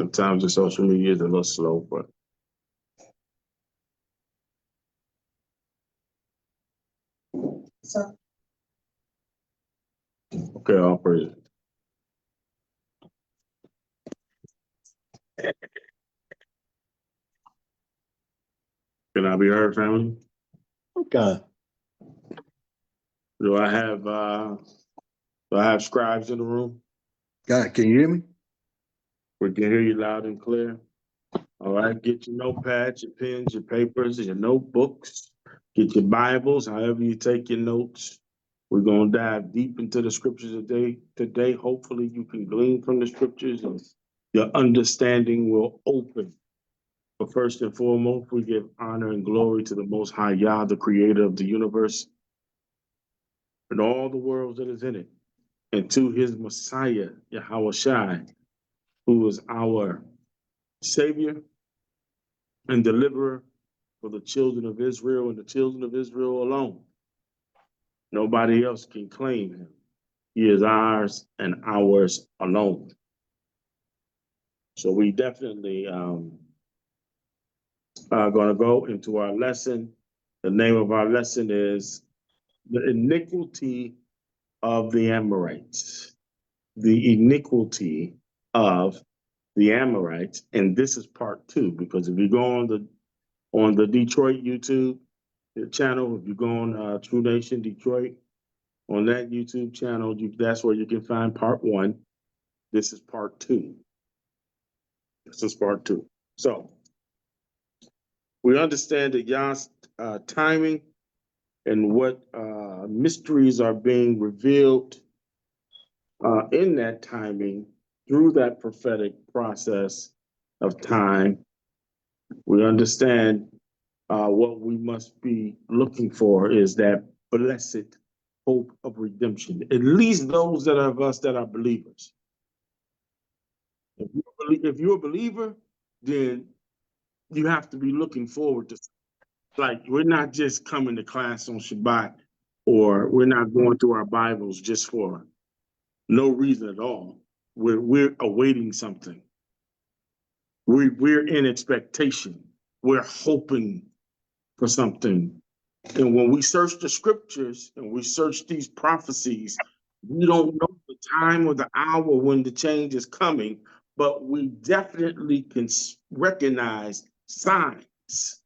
Sometimes the social media is a little slow, but okay, I'll praise it. Can I be heard, family? Okay. Do I have scribes in the room? God, can you hear me? We can hear you loud and clear. All right, get your notepads, your pens, your papers, your notebooks, get your Bibles, however you take your notes. We're going to dive deep into the scriptures today. Hopefully you can glean from the scriptures and your understanding will open. But first and foremost, we give honor and glory to the Most High Yah, the creator of the universe and all the worlds that is in it, and to his Messiah, Yahweh Shai, who is our Savior and deliverer for the children of Israel and the children of Israel alone. Nobody else can claim him. He is ours and ours alone. So we definitely are going to go into our lesson. The name of our lesson is The Iniquity of the Amorites. The iniquity of the Amorites. And this is part 2, because if you go on the Detroit YouTube channel, if you go on True Nation Detroit, on that YouTube channel, that's where you can find part 1. This is part 2. This is part 2. So we understand that Yah's timing and what mysteries are being revealed in that timing through that prophetic process of time. We understand what we must be looking for is that blessed hope of redemption, at least those that are of us that are believers. If you're a believer, then you have to be looking forward to, like, we're not just coming to class on Shabbat, or we're not going through our Bibles just for no reason at all. We're awaiting something. We're in expectation. We're hoping for something. And when we search the scriptures and we search these prophecies, we don't know the time or the hour when the change is coming, but we definitely can recognize signs.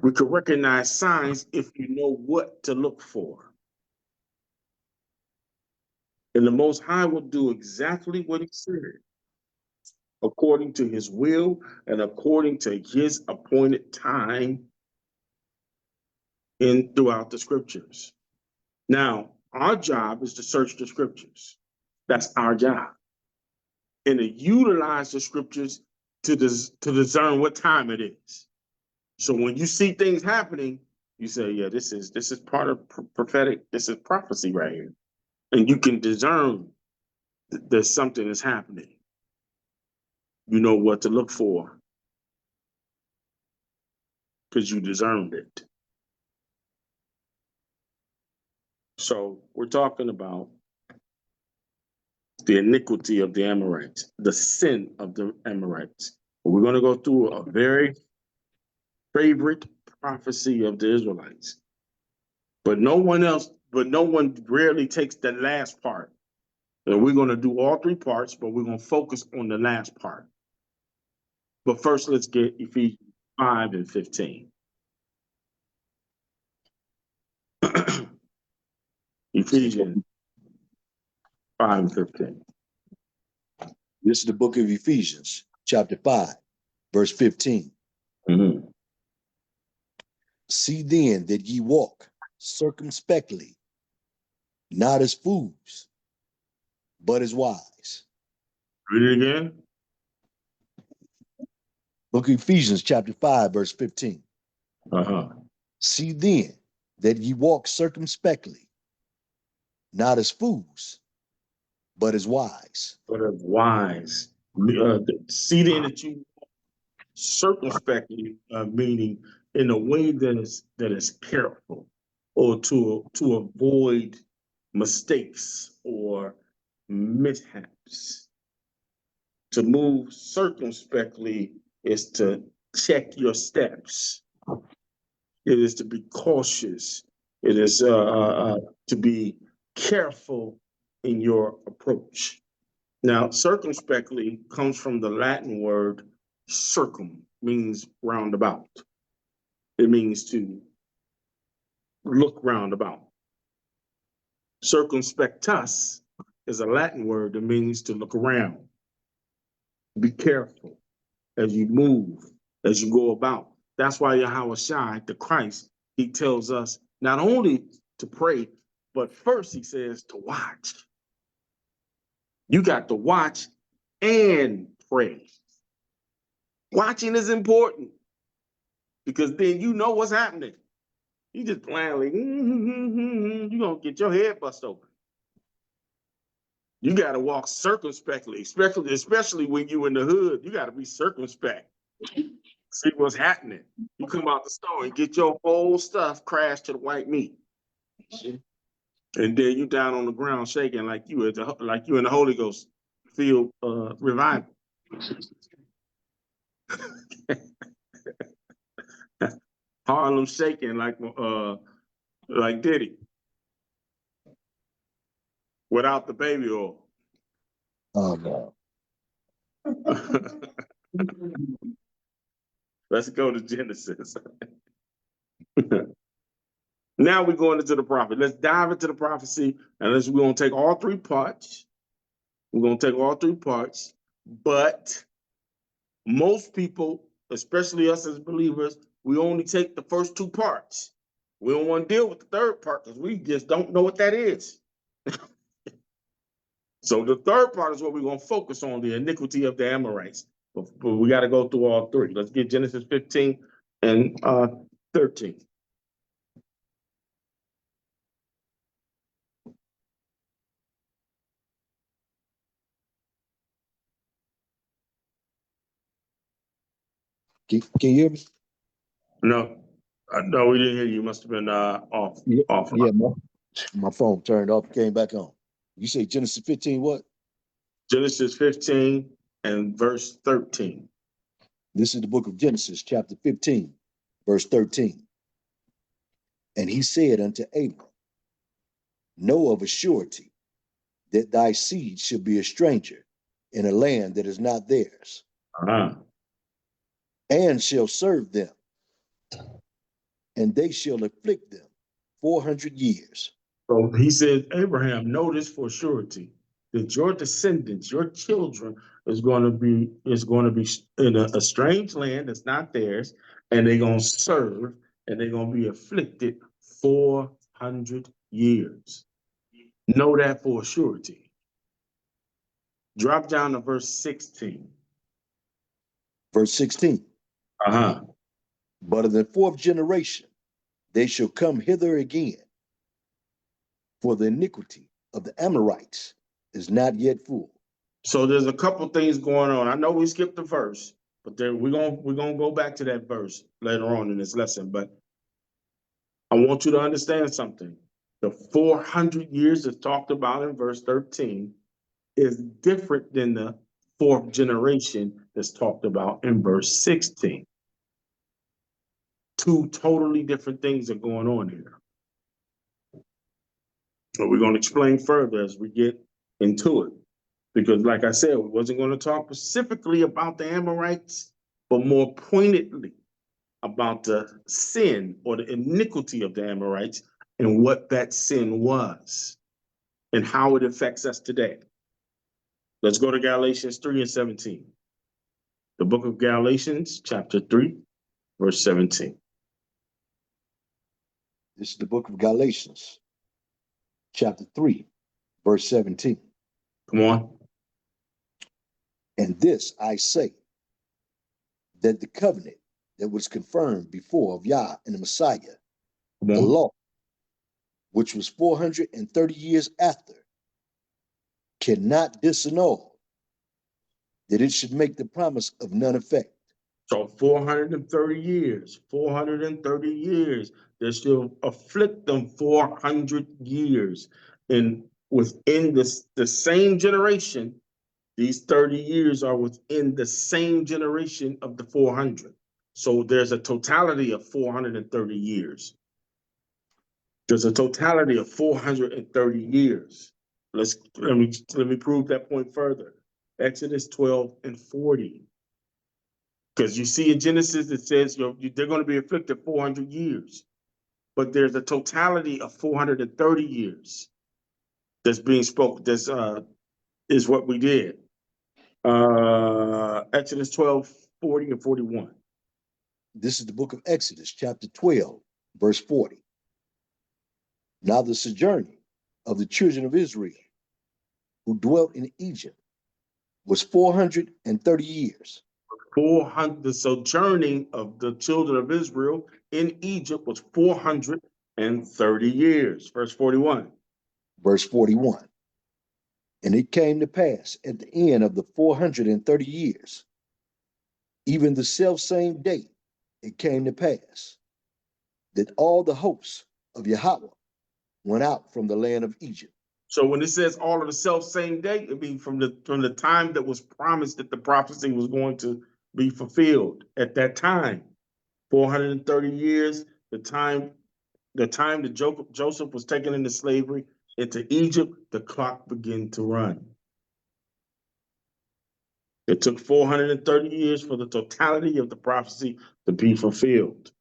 We can recognize signs if you know what to look for. And the Most High will do exactly what he said, according to his will and according to his appointed time throughout the scriptures. Now, our job is to search the scriptures. That's our job. And to utilize the scriptures to discern what time it is. So when you see things happening, you say, yeah, this is part of prophetic, this is prophecy right here. And you can discern that something is happening. You know what to look for because you discerned it. So we're talking about the iniquity of the Amorites, the sin of the Amorites. We're going to go through a very favorite prophecy of the Israelites. But no one rarely takes the last part. And we're going to do all 3 parts, but we're going to focus on the last part. But first, let's get Ephesians 5 and 15. Ephesians 5 and 15. This is the book of Ephesians, chapter 5, verse 15. Mm-hmm. See then that ye walk circumspectly, not as fools, but as wise. Read it again. Book of Ephesians, chapter 5, verse 15. Uh-huh. See then that ye walk circumspectly, not as fools, but as wise. But as wise. See then that you circumspectly, meaning in a way that is careful, or to avoid mistakes or mishaps, To move circumspectly is to check your steps. It is to be cautious. It is to be careful in your approach. Now, circumspectly comes from the Latin word circum, means roundabout. It means to look roundabout. Circumspectus is a Latin word that means to look around. Be careful as you move, as you go about. That's why Yahweh Shai, the Christ, he tells us not only to pray, but first he says to watch. You got to watch and pray. Watching is important because then you know what's happening. You just playing like, you're going to get your head bust open. You got to walk circumspectly, especially when you're in the hood. You got to be circumspect. See what's happening. You come out the store and get your whole stuff crashed to the white meat. And then you down on the ground shaking like you in the Holy Ghost feel revival. Harlem shaking like Diddy without the baby oil. Oh no. Let's go to Genesis. Now we're going into the prophet. Let's dive into the prophecy, and we're going to take all three parts. We're going to take all three parts, but most people, especially us as believers, we only take the first two parts. We don't want to deal with the third part because we just don't know what that is. So the third part is what we're going to focus on, the iniquity of the Amorites. But we got to go through all three. Let's get Genesis 15 and 13. Can you hear me? No, no, we didn't hear you. You must have been off. Yeah, Off. yeah, my phone turned off, came back on. You say Genesis 15 what? Genesis 15 and verse 13. This is the book of Genesis, chapter 15, verse 13. And he said unto Abram, know of a surety that thy seed shall be a stranger in a land that is not theirs, and shall serve them, and they shall afflict them 400 years. So he said, Abraham, know this for surety that your descendants, your children, is going to be in a strange land that's not theirs, and they're going to serve, and they're going to be afflicted 400 years. Know that for surety. Drop down to verse 16. Verse 16. But in the fourth generation, they shall come hither again, for the iniquity of the Amorites is not yet full. So there's a couple things going on. I know we skipped the verse, but we're gonna go back to that verse later on in this lesson. But I want you to understand something. The 400 years that's talked about in verse 13 is different than the fourth generation that's talked about in verse 16. Two totally different things are going on here. But we're going to explain further as we get into it. Because like I said, we wasn't going to talk specifically about the Amorites, but more pointedly about the sin or the iniquity of the Amorites and what that sin was and how it affects us today. Let's go to Galatians 3 and 17. The book of Galatians, chapter 3, verse 17. This is the book of Galatians, chapter 3, verse 17. Come on. And this I say, that the covenant that was confirmed before of Yah and the Messiah, the law, which was 430 years after, cannot disannul, that it should make the promise of none effect. So 430 years, they shall afflict them 400 years. And within the same generation, These 30 years are within the same generation of the 400. So there's a totality of 430 years. There's a totality of 430 years. Let me prove that point further. Exodus 12 and 40. Because you see in Genesis, it says they're going to be afflicted 400 years. But there's a totality of 430 years that's being spoken. This is what we did. Exodus 12, 40 and 41. This is the book of Exodus, chapter 12, verse 40. Now the sojourning of the children of Israel who dwelt in Egypt was 430 years. 400, the sojourning of the children of Israel in Egypt was 430 years. Verse 41. Verse 41. And it came to pass at the end of the 430 years, even the selfsame day, it came to pass that all the hosts of Yahweh went out from the land of Egypt. So when it says all of the self-same day, it means from the time that was promised that the prophecy was going to be fulfilled at that time. 430 years, the time that Joseph was taken into slavery into Egypt, the clock began to run. It took 430 years for the totality of the prophecy to be fulfilled.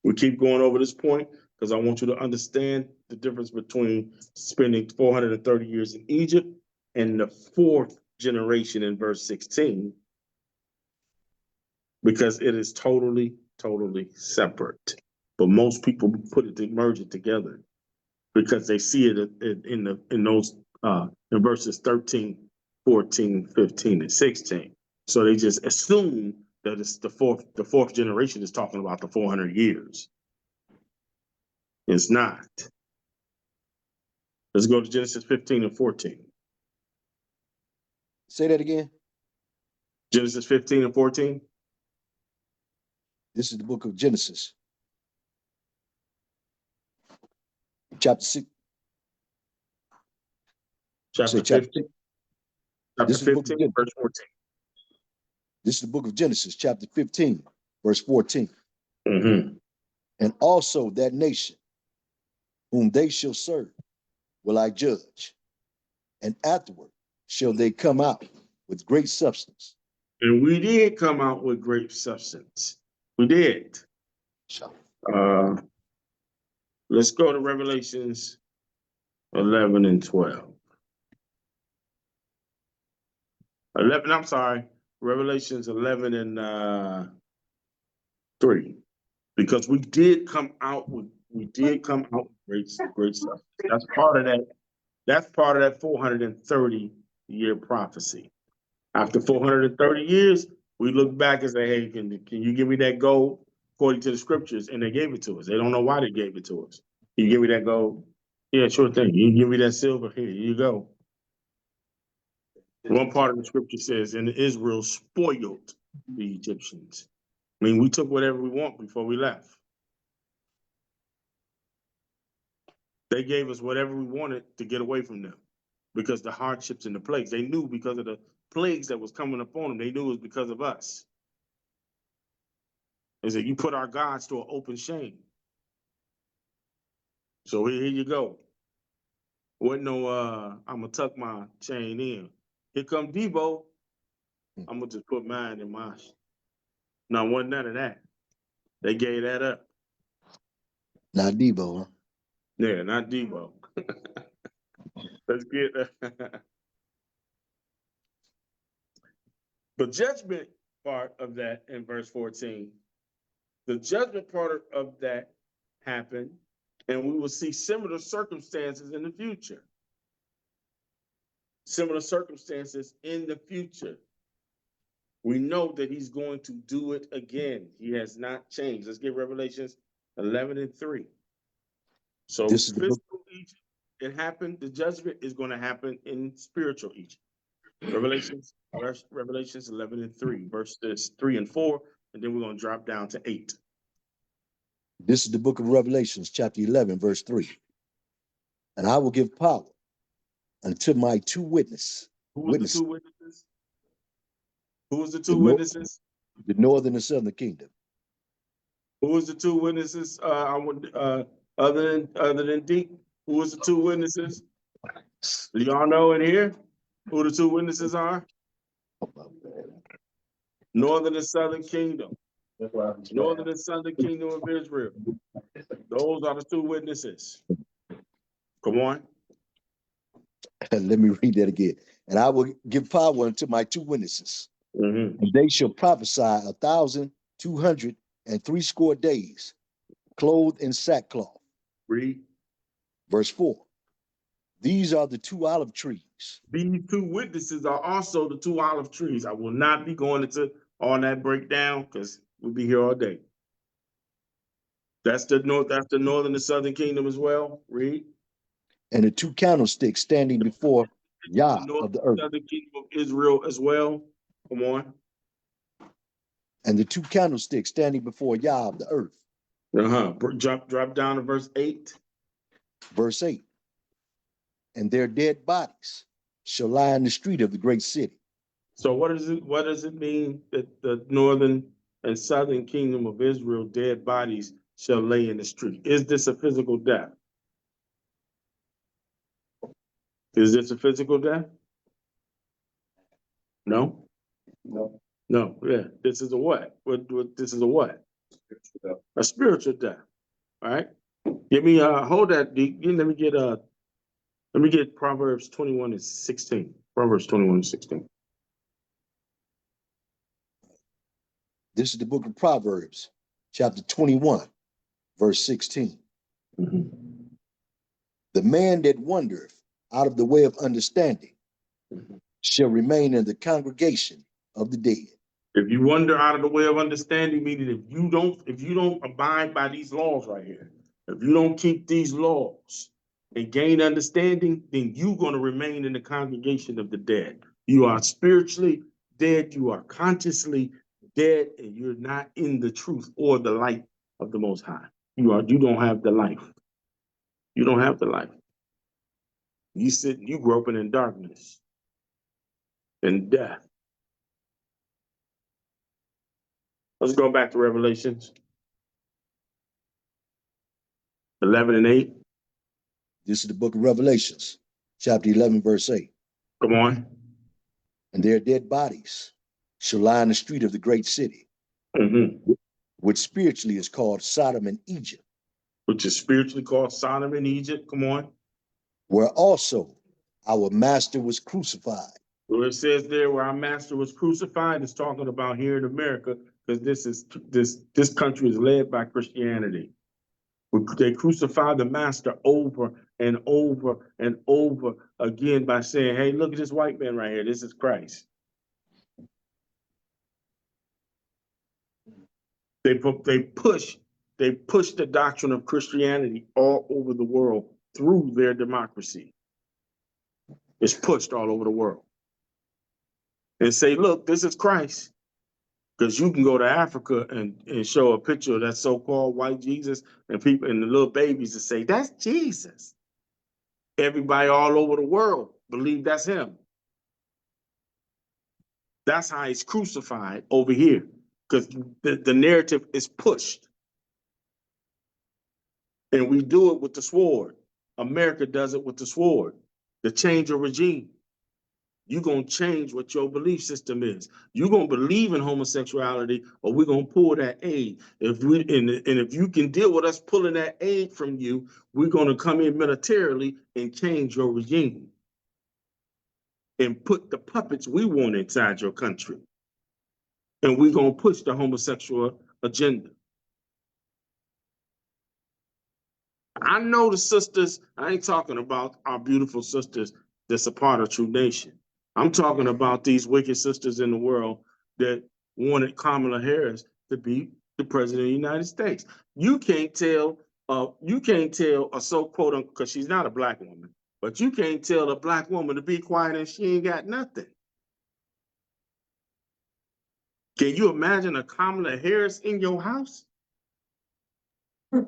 We keep going over this point because I want you to understand the difference between spending 430 years in Egypt and the fourth generation in verse 16, because it is totally, totally separate. But most people merge it together because they see it in verses 13, 14, 15, and 16. So they just assume that it's the fourth generation is talking about the 400 years. It's not. Let's go to Genesis 15 and 14. Say that again. Genesis 15 and 14. This is the book of Genesis, chapter 6. Chapter 15. Chapter This is the book 15, of verse 14. This is the book of Genesis, chapter 15, verse 14. Mm-hmm. And also that nation whom they shall serve will I judge, and afterward shall they come out with great substance. And we did come out with great substance. We did. Let's go to Revelations 11 and 12. 11, I'm sorry, Revelations 11 and 3. Because we did come out with great substance. That's part of that 430-year prophecy. After 430 years, we look back and say, hey, can you give me that gold according to the scriptures? And they gave it to us. They don't know why they gave it to us. Can you give me that gold? Yeah, sure thing. You give me that silver. Here you go. One part of the scripture says, and Israel spoiled the Egyptians. I mean, we took whatever we want before we left. They gave us whatever we wanted to get away from them because the hardships and the plagues. They knew because of the plagues that was coming upon them, they knew it was because of us. They said, you put our gods to an open shame. So here you go. Wasn't no, I'm going to tuck my chain in. Here come Debo. I'm going to just put mine in my. No, wasn't none of that. They gave that up. Not Debo, huh? Yeah, not Debo. Let's get the judgment part of that in verse 14. The judgment part of that happened, and we will see similar circumstances in the future. Similar circumstances in the future. We know that he's going to do it again. He has not changed. Let's get Revelations 11 and 3. So This is the book. physical Egypt, it happened. The judgment is going to happen in spiritual Egypt. Revelations 11 and 3, verses 3 and 4, and then we're going to drop down to 8. This is the book of Revelations, chapter 11, verse 3. And I will give power unto my two witnesses. Who was the two witnesses? Who was the two The, nor- witnesses? the northern and southern kingdom. Who was the two witnesses? Other than Deke, who was the two witnesses? Do y'all know in here who the two witnesses are? Northern and Southern Kingdom. Northern and Southern Kingdom of Israel. Those are the two witnesses. Come on. Let me read that again. And I will give power unto my two witnesses, and they shall prophesy 1,260 days, clothed in sackcloth. Read. Verse 4. These are the two olive trees. These two witnesses are also the two olive trees. I will not be going into all that breakdown because we'll be here all day. That's the northern and southern kingdom as well. Read. And the two candlesticks standing before Yah of the earth. Southern kingdom of Israel as well. Come on. And the two candlesticks standing before Yah of the earth. Drop down to verse 8. Verse 8. And their dead bodies shall lie in the street of the great city. So what does it mean that the northern and southern kingdom of Israel dead bodies shall lay in the street? Is this a physical death? Is this a physical death? No? No. No, yeah. This is a what? This is a what? A spiritual death. All right. Give me hold that. Let me get Proverbs 21:16. Proverbs 21:16. This is the book of Proverbs, chapter 21, verse 16. The man that wandereth out of the way of understanding shall remain in the congregation of the dead. If you wander out of the way of understanding, meaning if you don't abide by these laws right here, if you don't keep these laws and gain understanding, then you're going to remain in the congregation of the dead. You are spiritually dead, you are consciously dead, and you're not in the truth or the light of the Most High. You don't have the life. You don't have the life. You groping in darkness and death. Let's go back to Revelations 11 and 8. This is the book of Revelations, chapter 11, verse 8. Come on. And their dead bodies shall lie in the street of the great city, which spiritually is called Sodom and Egypt. Which is spiritually called Sodom and Egypt. Come on. Where also our master was crucified. Where it says there where our master was crucified, it's talking about here in America, because this country is led by Christianity. They crucify the master over and over and over again by saying, hey, look at this white man right here. This is Christ. They push the doctrine of Christianity all over the world through their democracy. It's pushed all over the world. And say, look, this is Christ. Because you can go to Africa and show a picture of that so-called white Jesus and people and the little babies and say, that's Jesus. Everybody all over the world believe that's him. That's how he's crucified over here. Because the narrative is pushed. And we do it with the sword. America does it with the sword. The change of regime. You're going to change what your belief system is. You're going to believe in homosexuality, or we're going to pull that aid. If you can deal with us pulling that aid from you, we're going to come in militarily and change your regime and put the puppets we want inside your country. And we're going to push the homosexual agenda. I know the sisters, I ain't talking about our beautiful sisters that's a part of True Nation. I'm talking about these wicked sisters in the world that wanted Kamala Harris to be the president of the United States. You can't tell a so-quote, because she's not a black woman, but you can't tell a black woman to be quiet and she ain't got nothing. Can you imagine a Kamala Harris in your house? With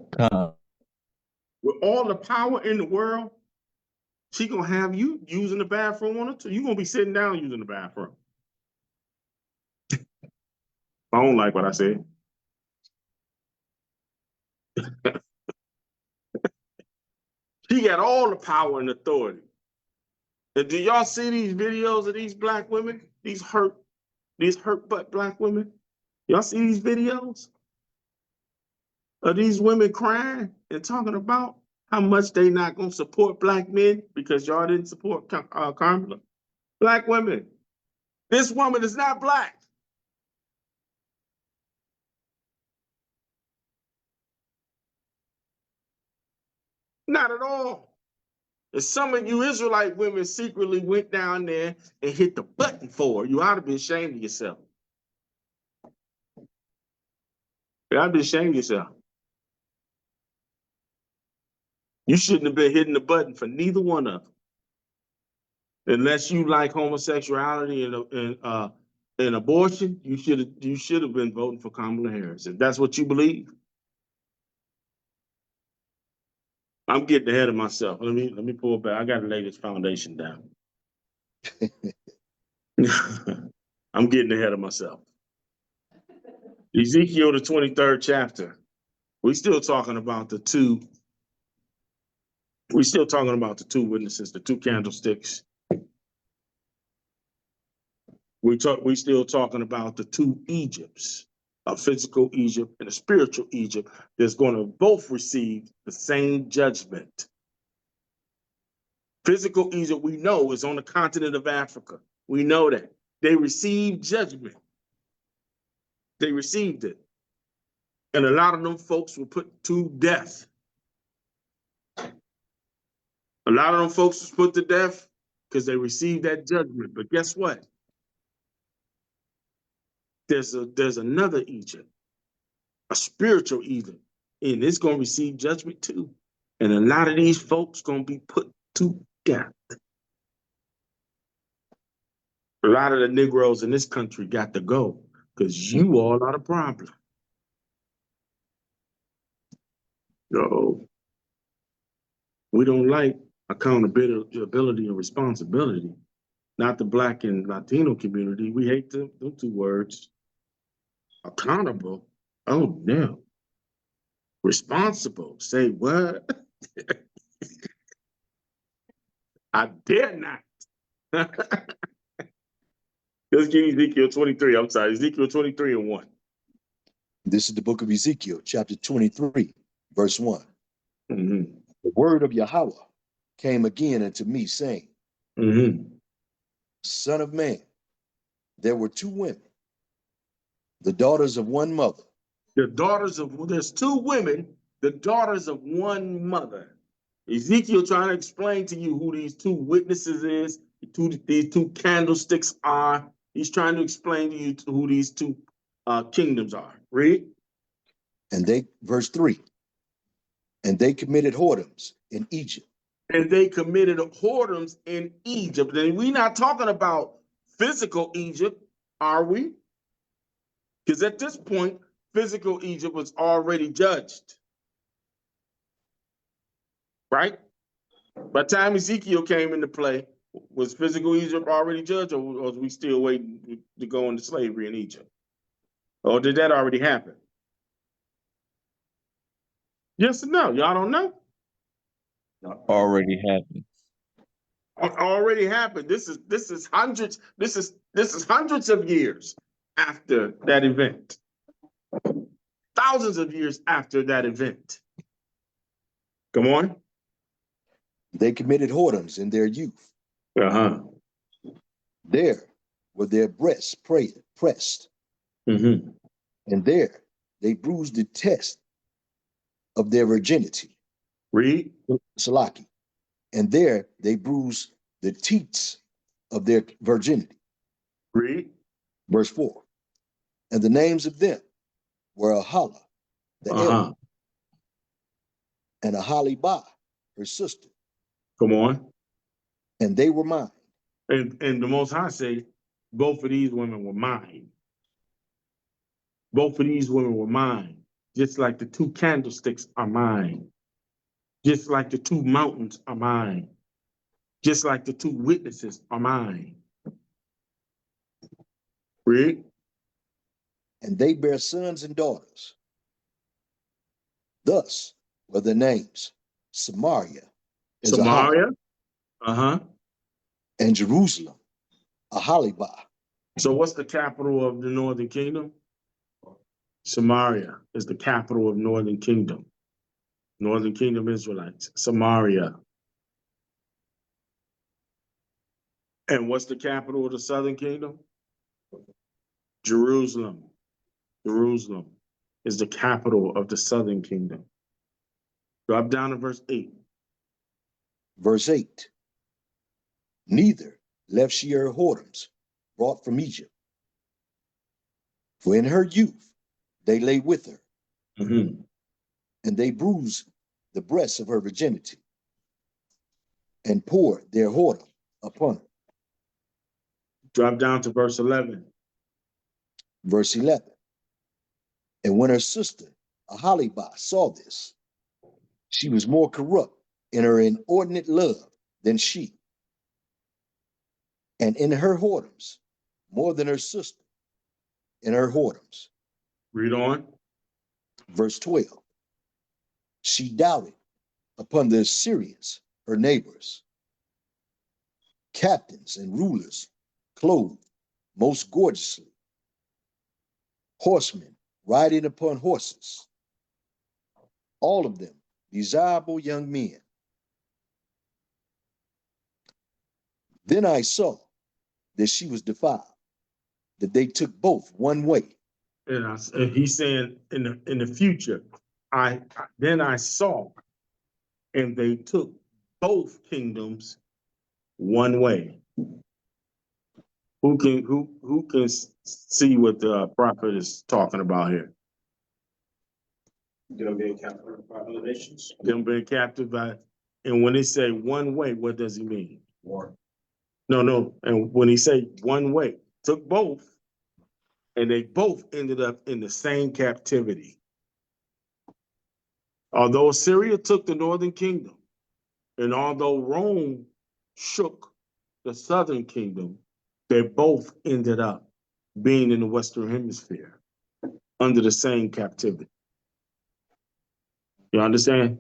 all the power in the world, She gonna have you using the bathroom on her too. You gonna be sitting down using the bathroom. I don't like what I said. She got all the power and authority. And do y'all see these videos of these black women? These hurt butt black women? Y'all see these videos of these women crying and talking about how much they not gonna support black men because y'all didn't support Kamala? Black women. This woman is not black. Not at all. And some of you Israelite women secretly went down there and hit the button for her. You ought to be ashamed of yourself. You ought to be ashamed of yourself. You shouldn't have been hitting the button for neither one of them. Unless you like homosexuality and abortion, you should have been voting for Kamala Harris. If that's what you believe. I'm getting ahead of myself. Let me pull back. I gotta lay this foundation down. I'm getting ahead of myself. Ezekiel, the 23rd chapter. We're still talking about the two witnesses, the two candlesticks. We still talking about the two Egypts, a physical Egypt and a spiritual Egypt that's going to both receive the same judgment. Physical Egypt, we know, is on the continent of Africa. We know that. They received judgment. They received it. And a lot of them folks were put to death. A lot of them folks was put to death because they received that judgment. But guess what? There's another Egypt, a spiritual Egypt, and it's going to receive judgment too. And a lot of these folks going to be put to death. A lot of the Negroes in this country got to go because you all are the problem. No, we don't like accountability and responsibility. Not the Black and Latino community. We hate them two words. Accountable? Oh no. Responsible? Say what? I dare not. Let's get Ezekiel 23. I'm sorry, Ezekiel 23 and 1. This is the book of Ezekiel, chapter 23, verse 1. Mm-hmm. The word of Yahweh came again unto me, saying, Son of man, there were two women, the daughters of one mother. There's two women, the daughters of one mother. Ezekiel trying to explain to you who these two witnesses is, these two candlesticks are. He's trying to explain to you who these two kingdoms are. Read. And they, verse 3, and they committed whoredoms in Egypt. And they committed whoredoms in Egypt. And we're not talking about physical Egypt, are we? Because at this point, physical Egypt was already judged. Right? By the time Ezekiel came into play, was physical Egypt already judged, or was we still waiting to go into slavery in Egypt? Or did that already happen? Yes or no? Y'all don't know? Already happened. Already happened. This is hundreds of years after that event. Thousands of years after that event. Come on. They committed whoredoms in their youth. Uh-huh. There were their breasts pressed. Mm-hmm. And there they bruised the test of their virginity. Read. Salaki. And there they bruised the teats of their virginity. Read. Verse 4. And the names of them were Ahala, the elder, and Ahalibah, her sister. Come on. And they were mine. And the Most High say, both of these women were mine. Both of these women were mine. Just like the two candlesticks are mine. Just like the two mountains are mine. just like the two witnesses are mine. Read. And they bear sons and daughters. Thus were the names Samaria is Samaria. Uh-huh. and Jerusalem, Ahalibah. So what's the capital of the northern kingdom? Samaria is the capital of northern kingdom. Northern kingdom Israelites. Samaria. And what's the capital of the southern kingdom? Jerusalem. Jerusalem is the capital of the southern kingdom. Drop down to verse 8. Verse 8. Neither left she her whoredoms brought from Egypt. For in her youth they lay with her, Mm-hmm. and they bruised the breasts of her virginity, and poured their whoredom upon her. Drop down to verse 11. Verse 11. And when her sister Ahalibah saw this, she was more corrupt in her inordinate love than she, and in her whoredoms more than her sister in her whoredoms. Read on. Verse 12. She doubted upon the Assyrians, her neighbors, captains and rulers, clothed most gorgeously, horsemen riding upon horses, all of them desirable young men. Then I saw that she was defiled, that they took both one way. And he's saying in the future, then I saw, and they took both kingdoms one way. Who can see what the prophet is talking about here? Them being captive by other nations. Them being captive by, and when they say one way, what does he mean? War. No. And when he say one way, took both, and they both ended up in the same captivity. Although Assyria took the northern kingdom, and although Rome shook the southern kingdom, they both ended up being in the Western Hemisphere under the same captivity. You understand?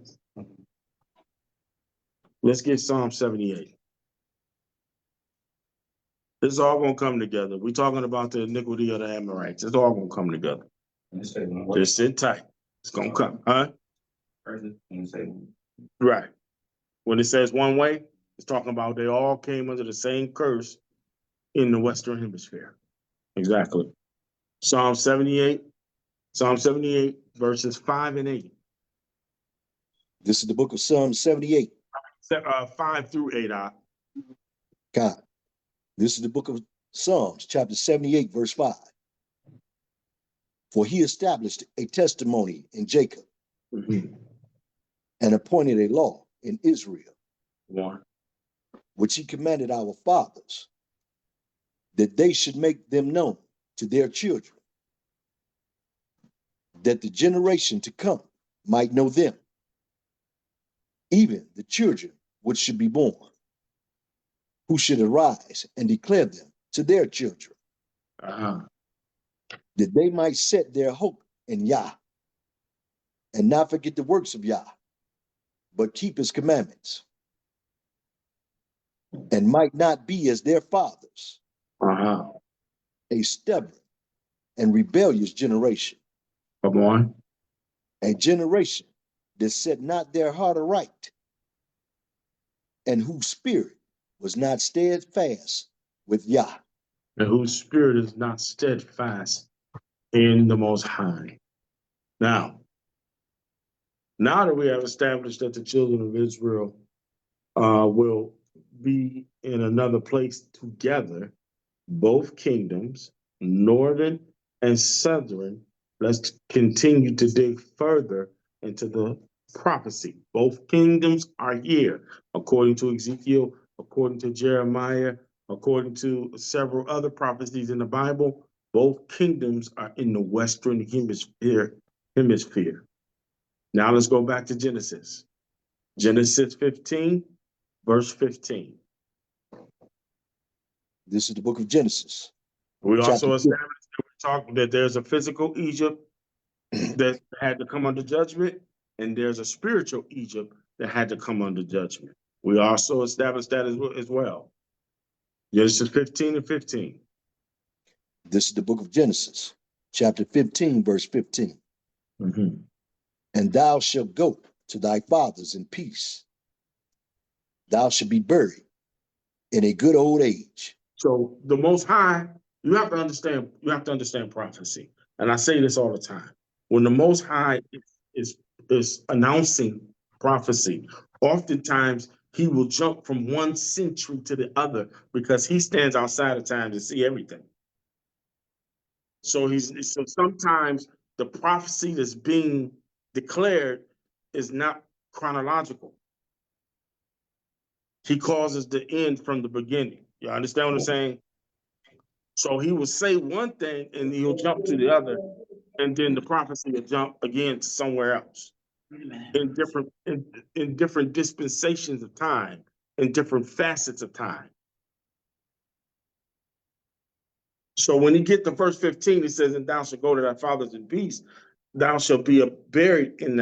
Let's get Psalm 78. This is all gonna come together. We're talking about the iniquity of the Amorites. It's all gonna come together. And this statement, what Just sit tight. It's gonna come, huh? person can say? Right. When it says one way, it's talking about they all came under the same curse in the Western Hemisphere. Exactly. Psalm 78, verses 5 and 8. This is the book of Psalm 78. 5 through 8. God. This is the book of Psalms, chapter 78, verse 5. For he established a testimony in Jacob Mm-hmm. and appointed a law in Israel, One. which he commanded our fathers, that they should make them known to their children, that the generation to come might know them, even the children which should be born, who should arise and declare them to their children, Uh-huh. that they might set their hope in Yah, and not forget the works of Yah, but keep his commandments, and might not be as their fathers, Uh-huh. a stubborn and rebellious generation, Come on. a generation that set not their heart aright, and whose spirit was not steadfast with Yah. And whose spirit is not steadfast in the Most High. Now that we have established that the children of Israel will be in another place together, both kingdoms, northern and southern, let's continue to dig further into the prophecy. Both kingdoms are here, according to Ezekiel, according to Jeremiah, according to several other prophecies in the Bible. Both kingdoms are in the Western hemisphere. Now let's go back to Genesis. Genesis 15, verse 15. This is the book of Genesis. We Chapter also 50. established that we talked that there's a physical Egypt that had to come under judgment, and there's a spiritual Egypt that had to come under judgment. We also established that as well. Genesis 15 and 15. This is the book of Genesis, chapter 15, verse 15. Mm-hmm. And thou shalt go to thy fathers in peace. Thou shalt be buried in a good old age. So the Most High, you have to understand prophecy. And I say this all the time. When the Most High is announcing prophecy, oftentimes he will jump from one century to the other because he stands outside of time to see everything. So sometimes the prophecy that's being declared is not chronological. He causes the end from the beginning. You understand what I'm saying? So he will say one thing and he'll jump to the other, and then the prophecy will jump again to somewhere else in different dispensations of time, in different facets of time. So when you get to verse 15, it says, "And thou shalt go to thy fathers in peace, thou shalt be buried in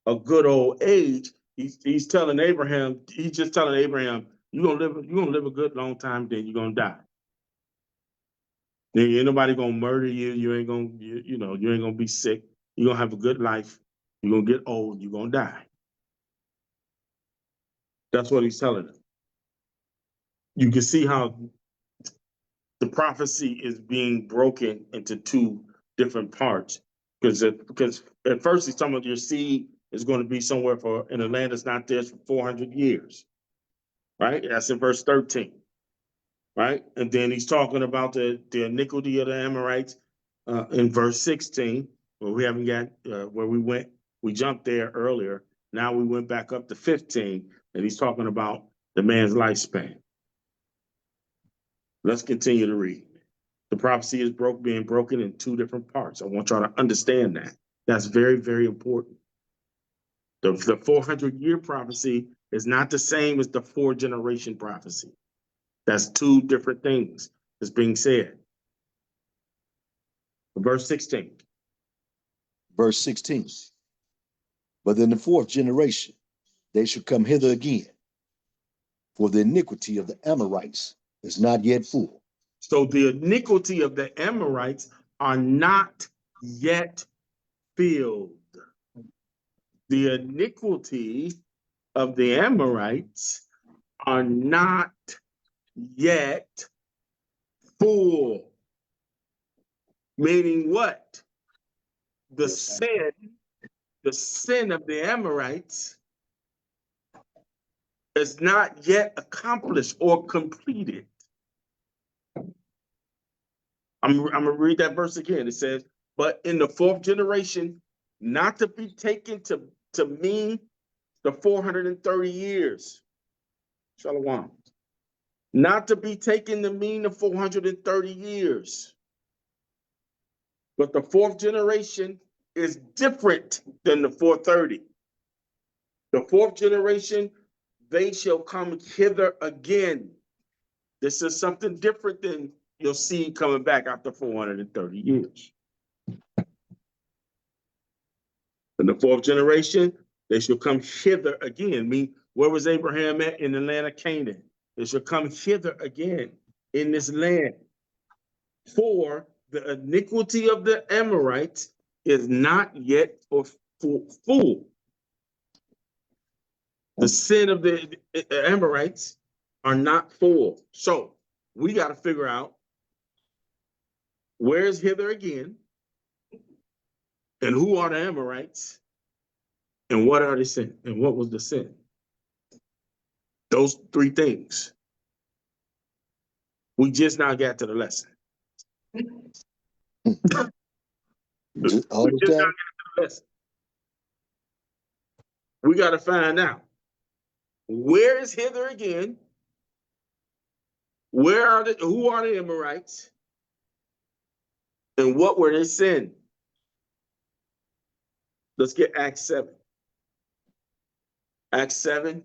a good old age." He's telling Abraham, he's just telling Abraham, you're gonna live a good long time, then you're gonna die. Ain't nobody gonna murder you. You ain't gonna, you ain't gonna be sick. You're gonna have a good life. You're gonna get old. You're gonna die. That's what he's telling them. You can see how the prophecy is being broken into two different parts. Because at first he's talking about your seed is going to be somewhere in a land that's not theirs for 400 years. Right? That's in verse 13. Right? And then he's talking about the iniquity of the Amorites in verse 16, where we haven't got where we jumped there earlier. Now we went back up to 15, and he's talking about the man's lifespan. Let's continue to read. The prophecy is being broken in two different parts. I want y'all to understand that. That's very, very important. The 400-year prophecy is not the same as the 4-generation prophecy. That's two different things that's being said. Verse 16. Verse 16. But in the fourth generation, they shall come hither again, for the iniquity of the Amorites is not yet full. So the iniquity of the Amorites are not yet filled. The iniquity of the Amorites are not yet full. Meaning what? The sin of the Amorites is not yet accomplished or completed. I'm going to read that verse again. It says, but in the fourth generation, not to be taken to mean the 430 years. Shalom. Not to be taken to mean the 430 years. But the fourth generation is different than the 430. The fourth generation, they shall come hither again. This is something different than you'll see coming back after 430 years. In the fourth generation, they shall come hither again. Mean, where was Abraham at? In the land of Canaan. They shall come hither again in this land. For the iniquity of the Amorites is not yet full. The sin of the Amorites are not full. So we got to figure out where's hither again, and who are the Amorites, and what are the sin, and what was the sin? Those three things. We just now got to the lesson. All the time. Lesson. We got to find out where is hither again. Who are the Amorites? And what were they sin? Let's get Acts 7. Acts 7.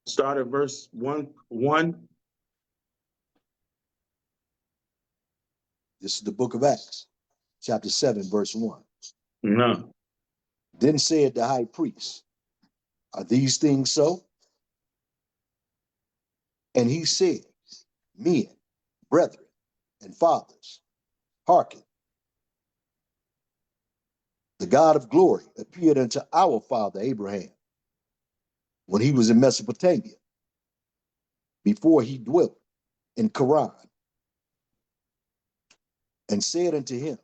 Start at verse 1. This is the book of Acts, chapter 7, verse 1. No. Then said the high priest, are these things so? And he said, men, brethren, and fathers, hearken. The God of glory appeared unto our father Abraham when he was in Mesopotamia, before he dwelt in Haran, and said unto him,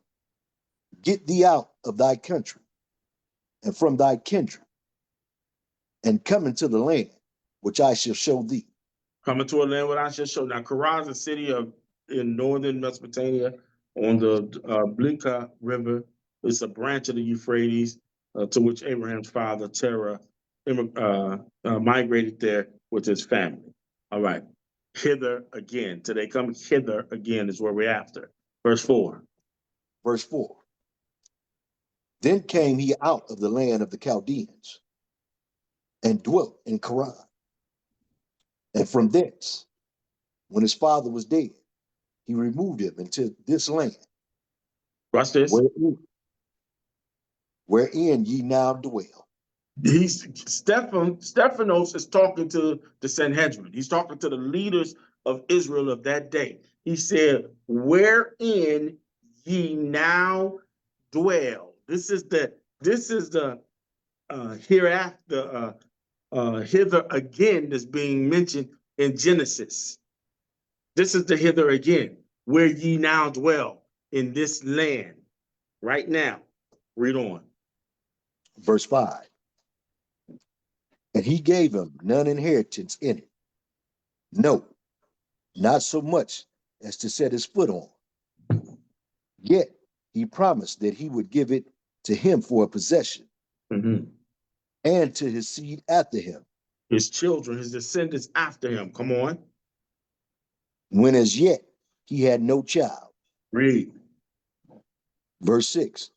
get thee out of thy country and from thy kindred, and come into the land which I shall show thee. Coming to a land where I shall show. Now, Haran is a city in northern Mesopotamia on the Blika River. It's a branch of the Euphrates to which Abraham's father, Terah, migrated there with his family. All right. Hither again. Till they come hither again is where we're after. Verse 4. Verse 4. Then came he out of the land of the Chaldeans and dwelt in Haran. And from thence, when his father was dead, he removed him into this land, Watch this. wherein ye now dwell. Stephanos is talking to the Sanhedrin. He's talking to the leaders of Israel of that day. He said, wherein ye now dwell. This is the hereafter hither again that's being mentioned in Genesis. This is the hither again, where ye now dwell in this land right now. Read on. Verse 5. And he gave him none inheritance in it. No, not so much as to set his foot on. Yet he promised that he would give it to him for a possession, and to his seed after him. His children, his descendants after him. Come on. When as yet he had no child. Read. Verse 6.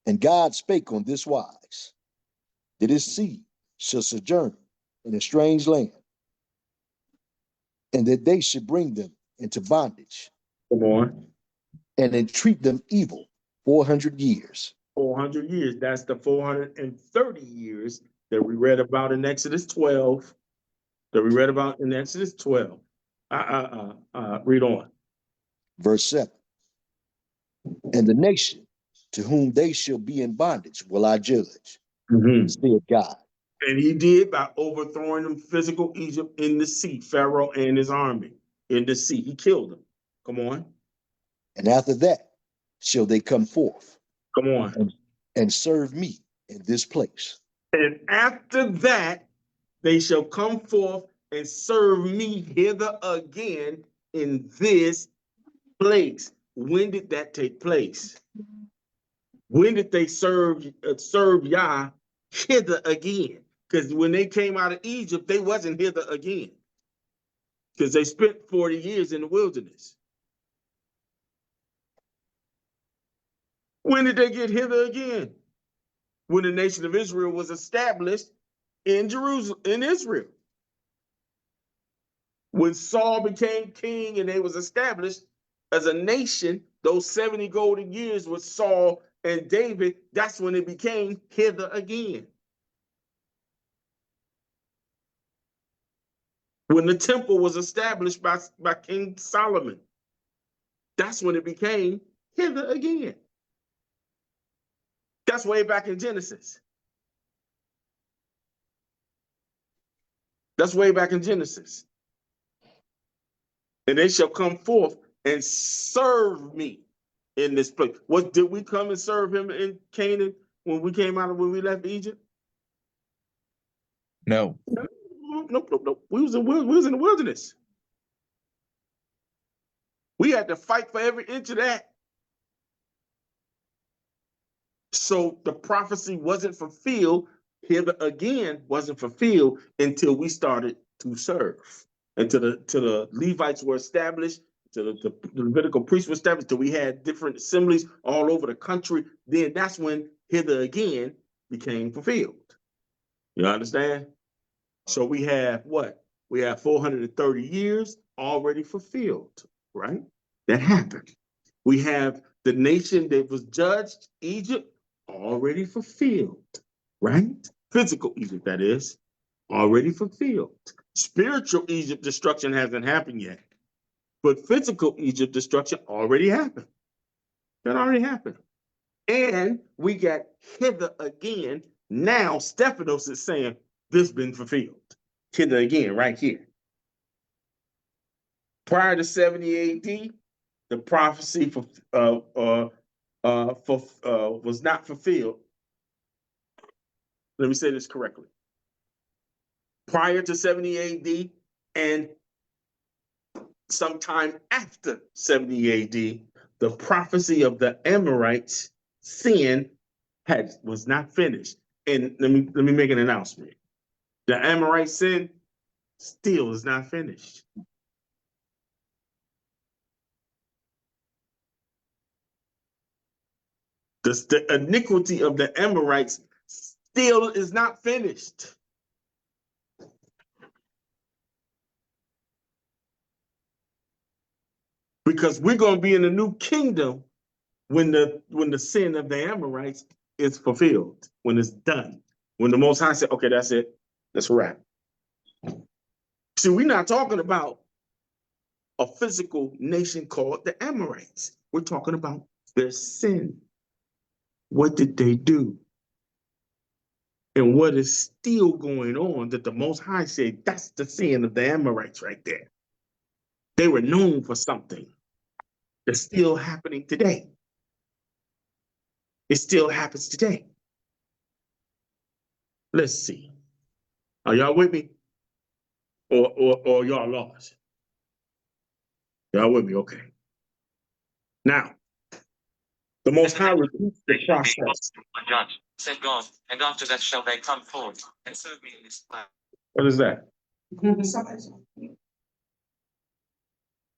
And God spake on this wise, that his seed shall sojourn in a strange land, and that they should bring them into bondage. Come on. And entreat them evil 400 years. 400 years. That's the 430 years that we read about in Exodus 12. Read on. Verse 7. And the nation to whom they shall be in bondage will I judge, said God. And he did by overthrowing them physical Egypt in the sea, Pharaoh and his army in the sea. He killed them. Come on. And after that shall they come forth. Come on. And serve me in this place. And after that, they shall come forth and serve me hither again in this place. When did that take place? When did they serve Yah hither again? Because when they came out of Egypt, they wasn't hither again. Because they spent 40 years in the wilderness. When did they get hither again? When the nation of Israel was established in Jerusalem, in Israel. When Saul became king and they was established as a nation, those 70 golden years with Saul and David, that's when it became hither again. When the temple was established by King Solomon, that's when it became hither again. That's way back in Genesis. That's way back in Genesis. And they shall come forth and serve me in this place. What did we come and serve him in Canaan when we left Egypt? No. No. We was in the wilderness. We had to fight for every inch of that. So the prophecy wasn't fulfilled, hither again wasn't fulfilled until we started to serve. Until the Levites were established, till the Levitical priests were established, till we had different assemblies all over the country, then that's when hither again became fulfilled. You understand? So we have what? We have 430 years already fulfilled, right? That happened. We have the nation that was judged, Egypt, already fulfilled, right? Physical Egypt, that is, already fulfilled. Spiritual Egypt destruction hasn't happened yet, but physical Egypt destruction already happened. That already happened. And we got hither again. Now Stephanos is saying this been fulfilled. Hither again, right here. Prior to 70 AD, the prophecy was not fulfilled. Let me say this correctly. Prior to 70 AD and sometime after 70 AD, the prophecy of the Amorites sin was not finished. And let me make an announcement. The Amorite sin still is not finished. The iniquity of the Amorites still is not finished. Because we're going to be in a new kingdom when the sin of the Amorites is fulfilled, when it's done. When the Most High said, okay, that's it. That's a wrap. See, we're not talking about a physical nation called the Amorites. We're talking about their sin. What did they do? And what is still going on that the Most High said, that's the sin of the Amorites right there. They were known for something that's still happening today. It still happens today. Let's see. Are y'all with me? Or y'all lost? Y'all with me? Okay. Now, the Most High repeats the process. Said God, and after that shall they come forth and serve me in this place. What is that?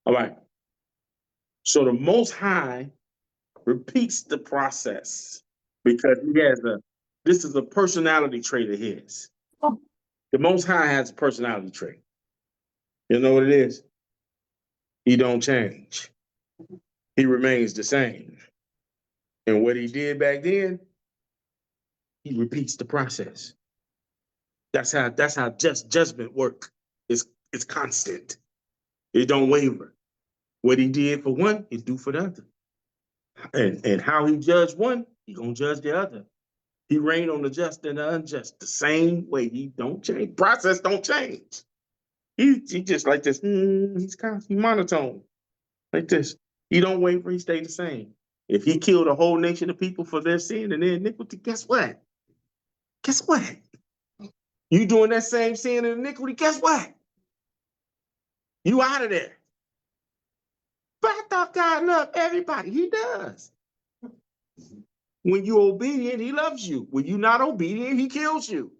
All right. So the Most High repeats the process because this is a personality trait of his. The Most High has a personality trait. You know what it is? He don't change. He remains the same. And what he did back then, he repeats the process. That's how just judgment work. It's constant. It don't waver. What he did for one, he do for the other. And how he judged one, he gonna judge the other. He reign on the just and the unjust the same way. He don't change. Process don't change. He just like this. He's constant, monotone, like this. He don't waver. He stay the same. If he killed a whole nation of people for their sin and their iniquity, guess what? Guess what? You doing that same sin and iniquity? Guess what? You out of there. But I thought God loved everybody. He does. When you're obedient, he loves you. When you're not obedient, he kills you.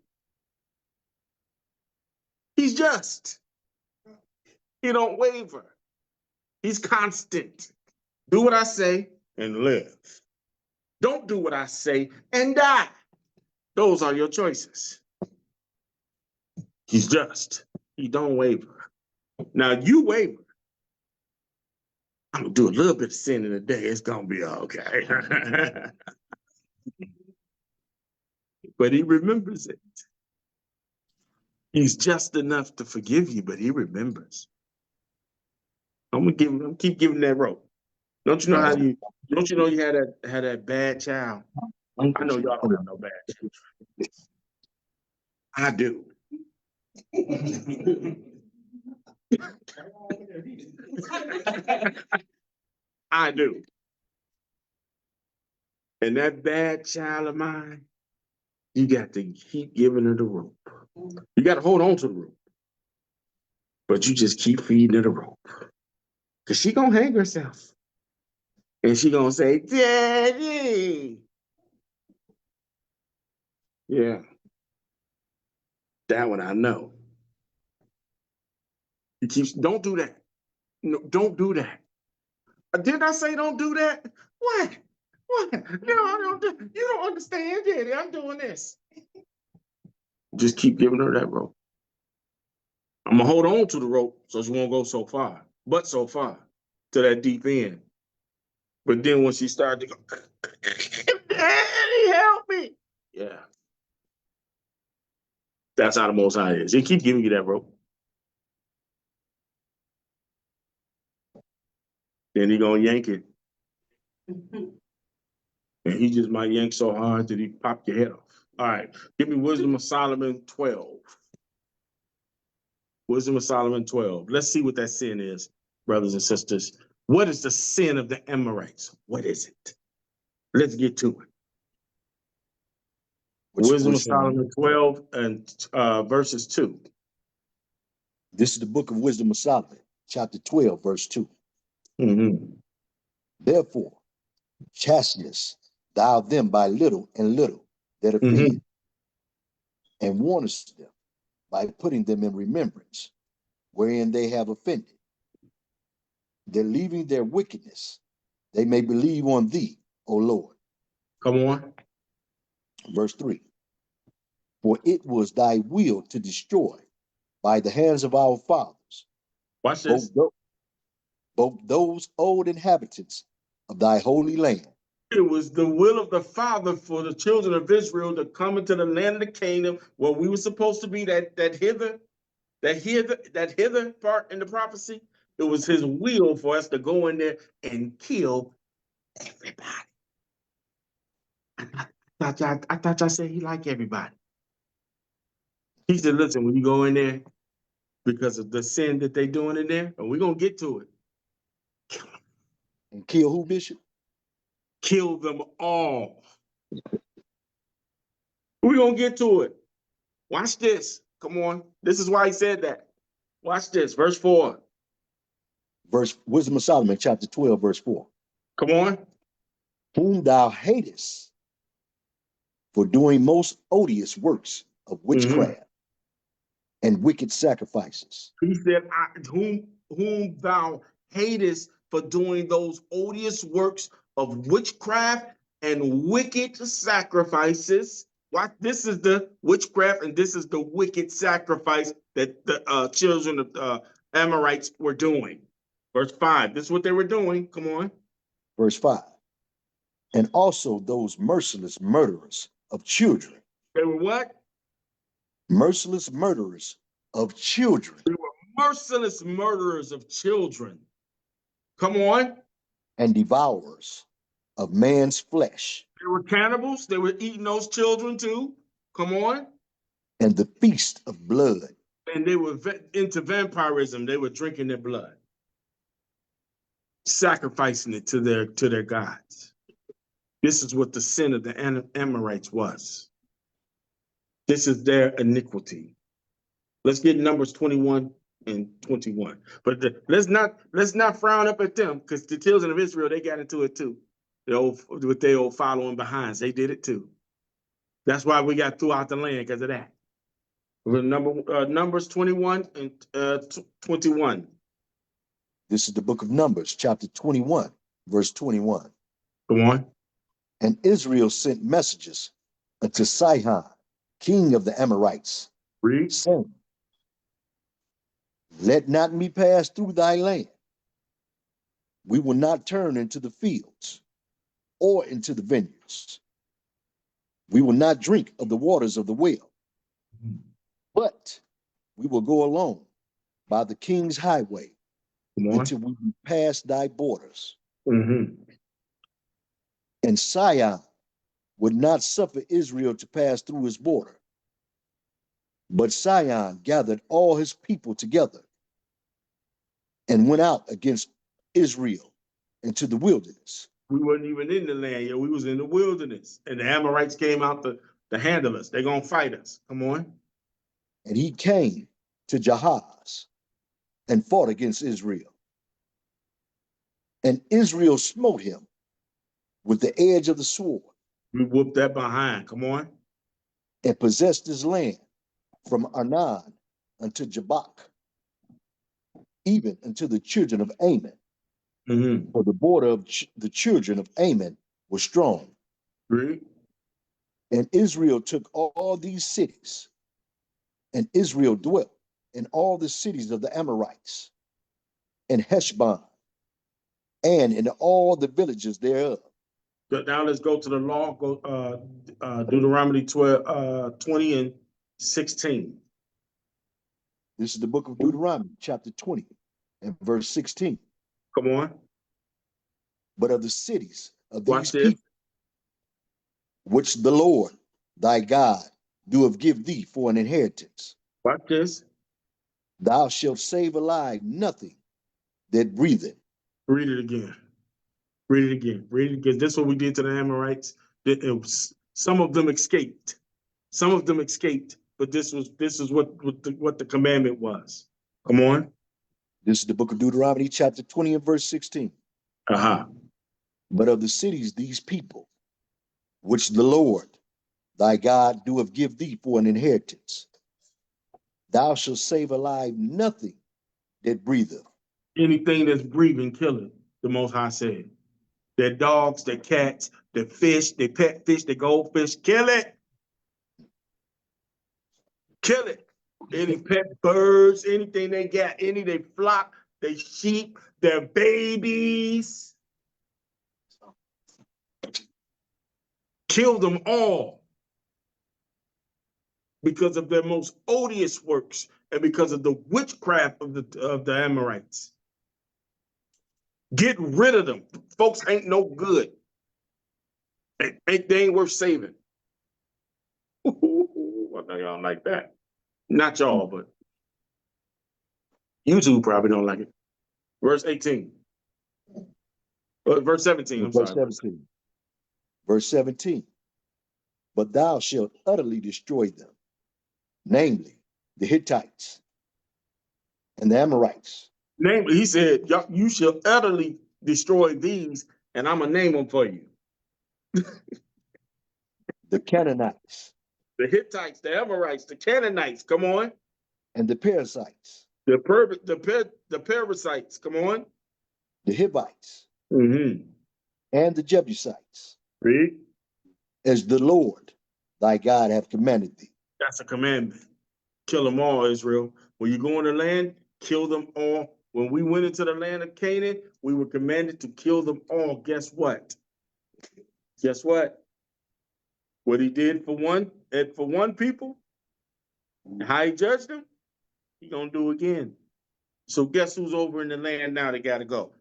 He's just. He don't waver. He's constant. Do what I say and live. Don't do what I say and die. Those are your choices. He's just. He don't waver. Now you waver. I'm gonna do a little bit of sin in a day. It's gonna be okay. But he remembers it. He's just enough to forgive you, but he remembers. I'm keep giving that rope. Don't you know you had that bad child? I know y'all don't have no bad children. I do. I do. And that bad child of mine, you got to keep giving her the rope. You got to hold on to the rope. But you just keep feeding her the rope. Because she going to hang herself. And she going to say, Daddy. Yeah. That one I know. Don't do that. No, don't do that. Didn't I say don't do that? What? What? No, you don't understand, Daddy. I'm doing this. Just keep giving her that rope. I'm gonna hold on to the rope so she won't go so far, but so far to that deep end. But then when she started to go, Daddy, help me. Yeah. That's how the Most High is. He keep giving you that rope. Then he gonna yank it. And he just might yank so hard that he pop your head off. All right. Give me Wisdom of Solomon 12. Wisdom of Solomon 12. Let's see what that sin is, brothers and sisters. What is the sin of the Amorites? What is it? Let's get to it. Wisdom of Solomon 12 and verses 2. This is the book of Wisdom of Solomon, chapter 12, verse 2. Mm-hmm. Therefore, chastenest thou them by little and little that offend, and warnest them by putting them in remembrance, wherein they have offended, that leaving their wickedness, they may believe on thee, O Lord. Come on. Verse 3. For it was thy will to destroy by the hands of our fathers Watch this. both those old inhabitants of thy holy land. It was the will of the Father for the children of Israel to come into the land of the kingdom where we were supposed to be, that hither part in the prophecy. It was his will for us to go in there and kill everybody. I thought y'all said he liked everybody. He said, listen, when you go in there, because of the sin that they doing in there, and we're gonna get to it. And kill who, Bishop? Kill them all. We're gonna get to it. Watch this. Come on. This is why he said that. Watch this. Verse 4. Wisdom of Solomon, chapter 12, verse 4. Come on. Whom thou hatest for doing most odious works of witchcraft and wicked sacrifices. He said, whom thou hatest for doing those odious works of witchcraft and wicked sacrifices. What? This is the witchcraft and this is the wicked sacrifice that the children of Amorites were doing. Verse 5. This is what they were doing. Come on. Verse 5. And also those merciless murderers of children. They were what? Merciless murderers of children. They were merciless murderers of children. Come on. And devourers of man's flesh. They were cannibals. They were eating those children too. Come on. And the feast of blood. And they were into vampirism. They were drinking their blood, sacrificing it to their gods. This is what the sin of the Amorites was. This is their iniquity. Let's get Numbers 21 and 21. But let's not frown up at them, because the children of Israel, they got into it too. With their old following behinds, they did it too. That's why we got throughout the land, because of that. Numbers 21 and 21. This is the book of Numbers, chapter 21, verse 21. Come on. And Israel sent messages unto Sihon, king of the Amorites, Read. saying, let not me pass through thy land. We will not turn into the fields or into the vineyards. We will not drink of the waters of the well, but we will go along by the king's highway until we pass thy borders. Mm-hmm. And Sihon would not suffer Israel to pass through his border. But Sihon gathered all his people together and went out against Israel into the wilderness. We wasn't even in the land yet. We was in the wilderness. And the Amorites came out to handle us. They're going to fight us. Come on. And he came to Jahaz and fought against Israel. And Israel smote him with the edge of the sword. We whooped that behind. Come on. And possessed his land from Arnon unto Jabbok, even unto the children of Ammon. Mm-hmm. For the border of the children of Ammon was strong. Read. And Israel took all these cities, and Israel dwelt and all the cities of the Amorites, and Heshbon, and in all the villages thereof. Now let's go to the law, Deuteronomy 20 and 16. This is the book of Deuteronomy, chapter 20, and verse 16. Come on, But of the cities of watch these this. people, which the Lord thy God doeth give thee for an inheritance, Watch this. thou shalt save alive nothing that breatheth. Read it again. Read it again. Read it again. This is what we did to the Amorites. Some of them escaped. Some of them escaped, but this is what the commandment was. Come on. This is the book of Deuteronomy, chapter 20, and verse 16. Uh-huh. But of the cities, these people, which the Lord thy God doeth give thee for an inheritance, thou shalt save alive nothing that breatheth. Anything that's breathing, kill it, the Most High said. Their dogs, their cats, their fish, their pet fish, their goldfish, kill it. Kill it. Any pet birds, anything they got, any they flock, they sheep, their babies. Kill them all because of their most odious works and because of the witchcraft of the Amorites. Get rid of them. Folks ain't no good. They ain't worth saving. I know y'all like that. Not y'all, but YouTube probably don't like it. Verse 18. Verse 17, I'm Verse sorry. 17. Verse 17. But thou shalt utterly destroy them, namely the Hittites and the Amorites, Name, he said, you shall utterly destroy these, and I'm going to name them for you. the Canaanites, The Hittites, the Amorites, the Canaanites, come on. and the Perizzites, The Perizzites, come on. the Hivites, Mm-hmm. and the Jebusites, Read. as the Lord thy God hath commanded thee. That's a commandment. Kill them all, Israel. When you go in the land, kill them all. When we went into the land of Canaan, we were commanded to kill them all. Guess what? Guess what? What he did for one people, and how he judged them, he gonna do again. So guess who's over in the land now that gotta go?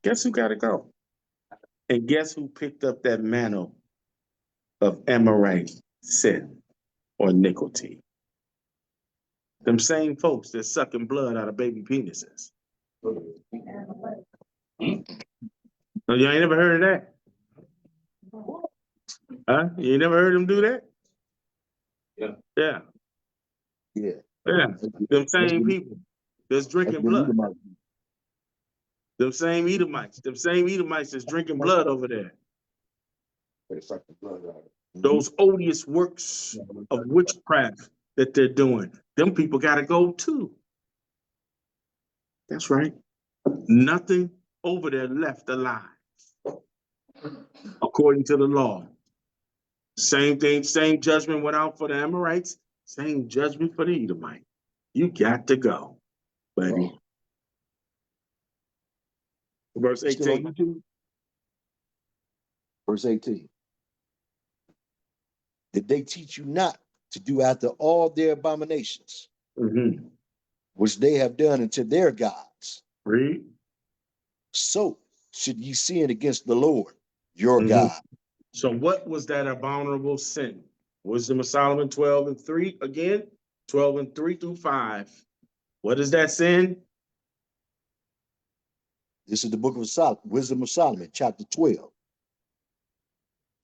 Guess who gotta go? And guess who picked up that mantle of Amorite sin or iniquity? Them same folks that sucking blood out of baby penises. Oh, you ain't never heard of that? Huh? You ain't never heard them do that? Yeah. Yeah. Yeah. Yeah. Them same That's people that's drinking the blood. Edomites. Them same Edomites that's drinking blood over there. Those odious works of witchcraft that they're doing. Them people gotta go too. That's right. Nothing over there left alive. According to the law. Same thing, same judgment went out for the Amorites, same judgment for the Edomite. You got to go, baby. Verse Still on 18. YouTube? Verse 18. Did they teach you not to do after all their abominations, Mm-hmm. which they have done unto their gods? Read. So should ye sin against the Lord your Mhm. God. So what was that abominable sin? Wisdom of Solomon 12 and 3 again, 12 and 3 through 5. What is that sin? This is the book of Solomon, Wisdom of Solomon, chapter 12.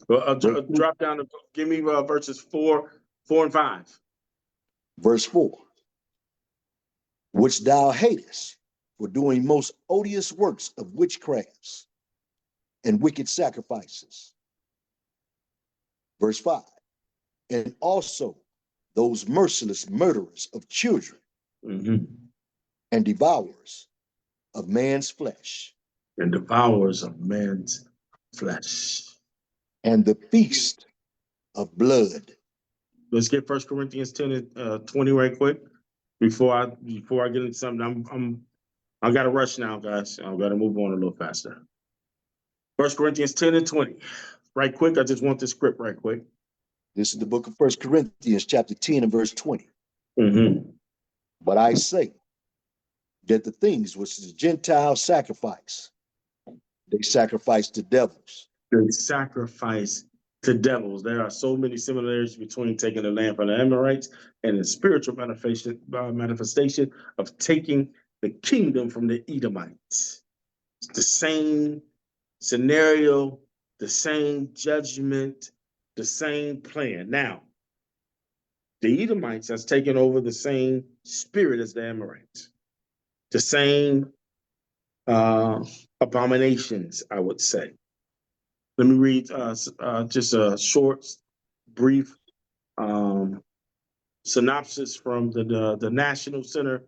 Drop down to give me verses 4 and 5. Verse 4. Which thou hatest for doing most odious works of witchcrafts and wicked sacrifices. Verse 5. And also those merciless murderers of children Mm-hmm. and devourers of man's flesh. And devours of man's flesh. And the feast of blood. Let's get 1 Corinthians 10 and 20 right quick before I get into something. I gotta rush now, guys. I gotta move on a little faster. 1 Corinthians 10 and 20. Right quick. I just want the script right quick. This is the book of 1 Corinthians, chapter 10 and verse 20. Mm-hmm. But I say that the things which the Gentiles sacrifice, they sacrifice to devils. They sacrifice to devils. There are so many similarities between taking the land from the Amorites and the spiritual manifestation of taking the kingdom from the Edomites. It's the same scenario, the same judgment, the same plan. Now, the Edomites has taken over the same spirit as the Amorites, the same abominations, I would say. Let me read just a short, brief synopsis from the National Center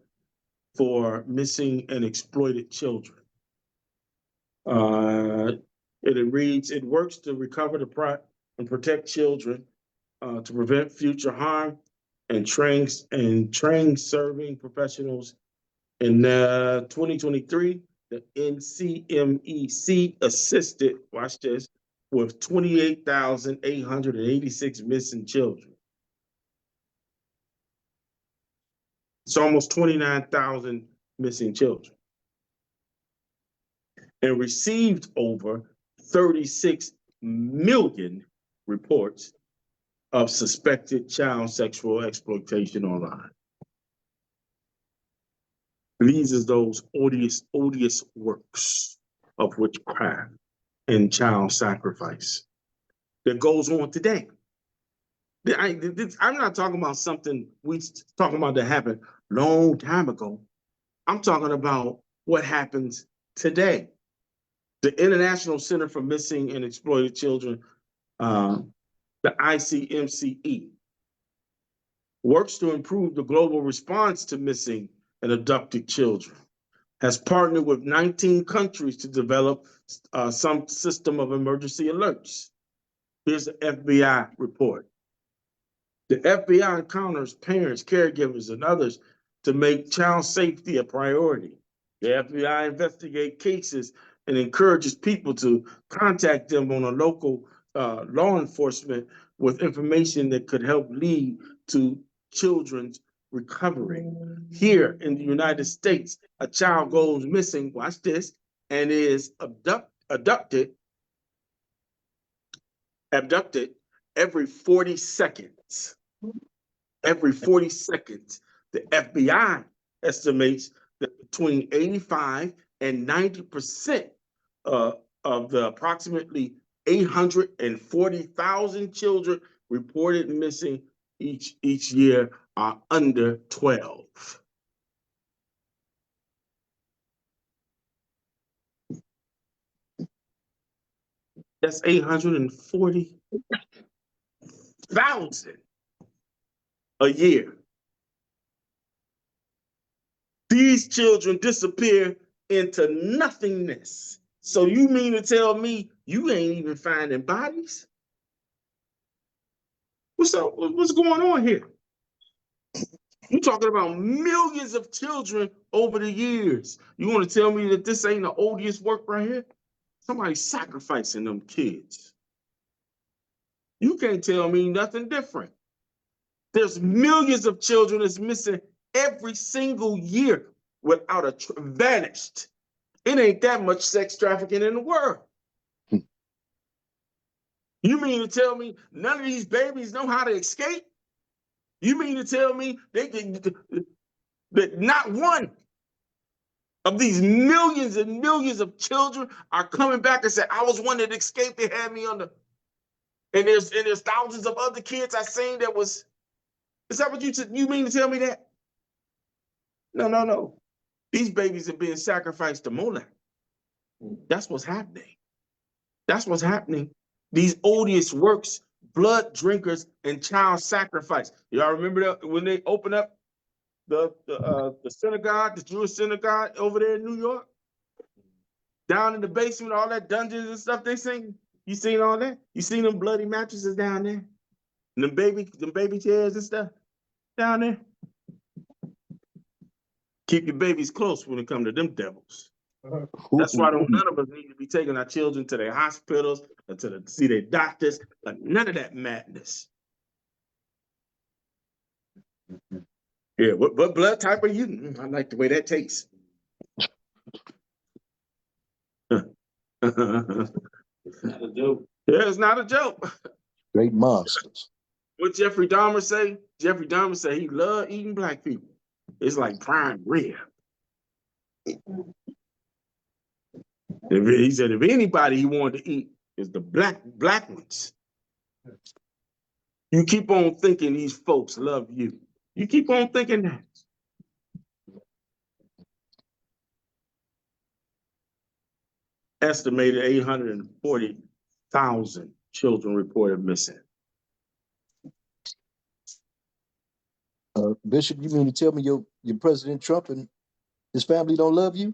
for Missing and Exploited Children. It reads, it works to recover and protect children, to prevent future harm, and train serving professionals. In 2023, the NCMEC assisted, watch this, with 28,886 missing children. It's almost 29,000 missing children. And received over 36 million reports of suspected child sexual exploitation online. These are those odious works of witchcraft and child sacrifice that goes on today. I'm not talking about something we talking about that happened long time ago. I'm talking about what happens today. The International Center for Missing and Exploited Children, the ICMCE, works to improve the global response to missing and abducted children, has partnered with 19 countries to develop some system of emergency alerts. Here's the FBI report. The FBI encounters parents, caregivers, and others to make child safety a priority. The FBI investigates cases and encourages people to contact them on a local law enforcement with information that could help lead to children's recovery. Here in the United States, a child goes missing, watch this, and is abducted every 40 seconds. Every 40 seconds, the FBI estimates that between 85 and 90% of the approximately 840,000 children reported missing each year are under 12. That's 840,000 a year. These children disappear into nothingness. So you mean to tell me you ain't even finding bodies? What's up? What's going on here? You're talking about millions of children over the years. You want to tell me that this ain't the odious work right here? Somebody's sacrificing them kids. You can't tell me nothing different. There's millions of children that's missing every single year without a vanished. It ain't that much sex trafficking in the world. You mean to tell me none of these babies know how to escape? You mean to tell me that not one of these millions and millions of children are coming back and say, I was one that escaped, they had me on the, and there's thousands of other kids I seen that was, is that what you mean to tell me that? No. These babies are being sacrificed to Molech. That's what's happening. That's what's happening. These odious works, blood drinkers, and child sacrifice. Y'all remember that when they opened up the synagogue, the Jewish synagogue over there in New York? Down in the basement, all that dungeons and stuff they sing. You seen all that? You seen them bloody mattresses down there? Them baby chairs and stuff down there. Keep your babies close when it comes to them devils. That's why none of us need to be taking our children to their hospitals or to see their doctors. Like none of that madness. Yeah, what blood type are you? I like the way that tastes. It's not a joke. Yeah, it's not a joke. Great monsters. What Jeffrey Dahmer say? Jeffrey Dahmer say he loved eating black people. It's like prime rib. He said if anybody he wanted to eat is the black ones. You keep on thinking these folks love you. You keep on thinking that. Estimated 840,000 children reported missing. Bishop, you mean to tell me your President Trump and his family don't love you?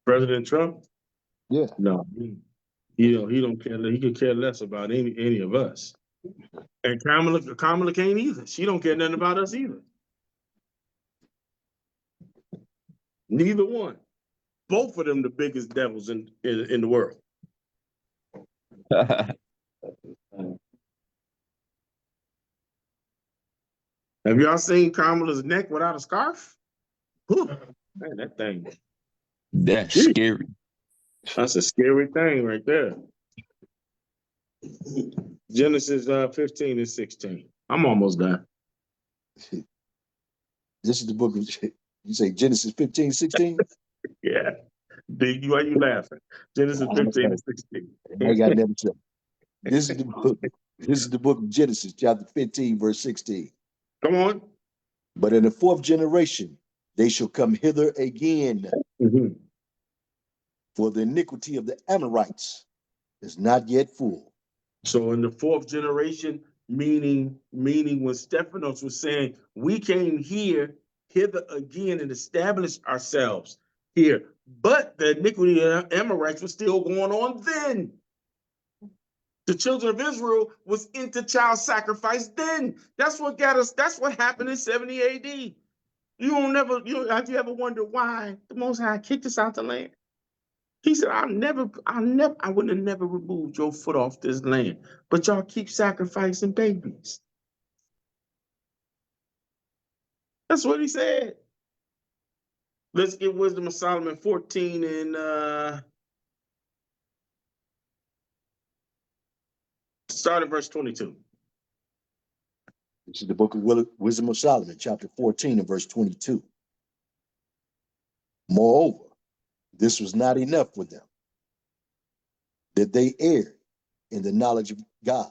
President Trump? Yeah. No, he don't care. He could care less about any of us. And Kamala can't either. She don't care nothing about us either. Neither one. Both of them the biggest devils in the world. Have y'all seen Kamala's neck without a scarf? Whew, man, that thing. That's scary. That's a scary thing right there. Genesis 15 and 16. I'm almost done. This is the book of, you say Genesis 15, 16? Yeah. Why you laughing? Genesis 15 and 16. I got never said. This is the book. This is the book of Genesis, chapter 15, verse 16. Come on. But in the fourth generation, they shall come hither again. Mm-hmm. For the iniquity of the Amorites is not yet full. So in the fourth generation, meaning when Stephanos was saying, we came hither again and established ourselves here. But the iniquity of the Amorites was still going on then. The children of Israel was into child sacrifice then. That's what got us. That's what happened in 70 AD. Have you ever wondered why the Most High kicked us out the land? He said, I wouldn't have never removed your foot off this land, but y'all keep sacrificing babies. That's what he said. Let's get Wisdom of Solomon 14 and start at verse 22. This is the book of Wisdom of Solomon, chapter 14 and verse 22. Moreover, this was not enough for them, that they erred in the knowledge of God.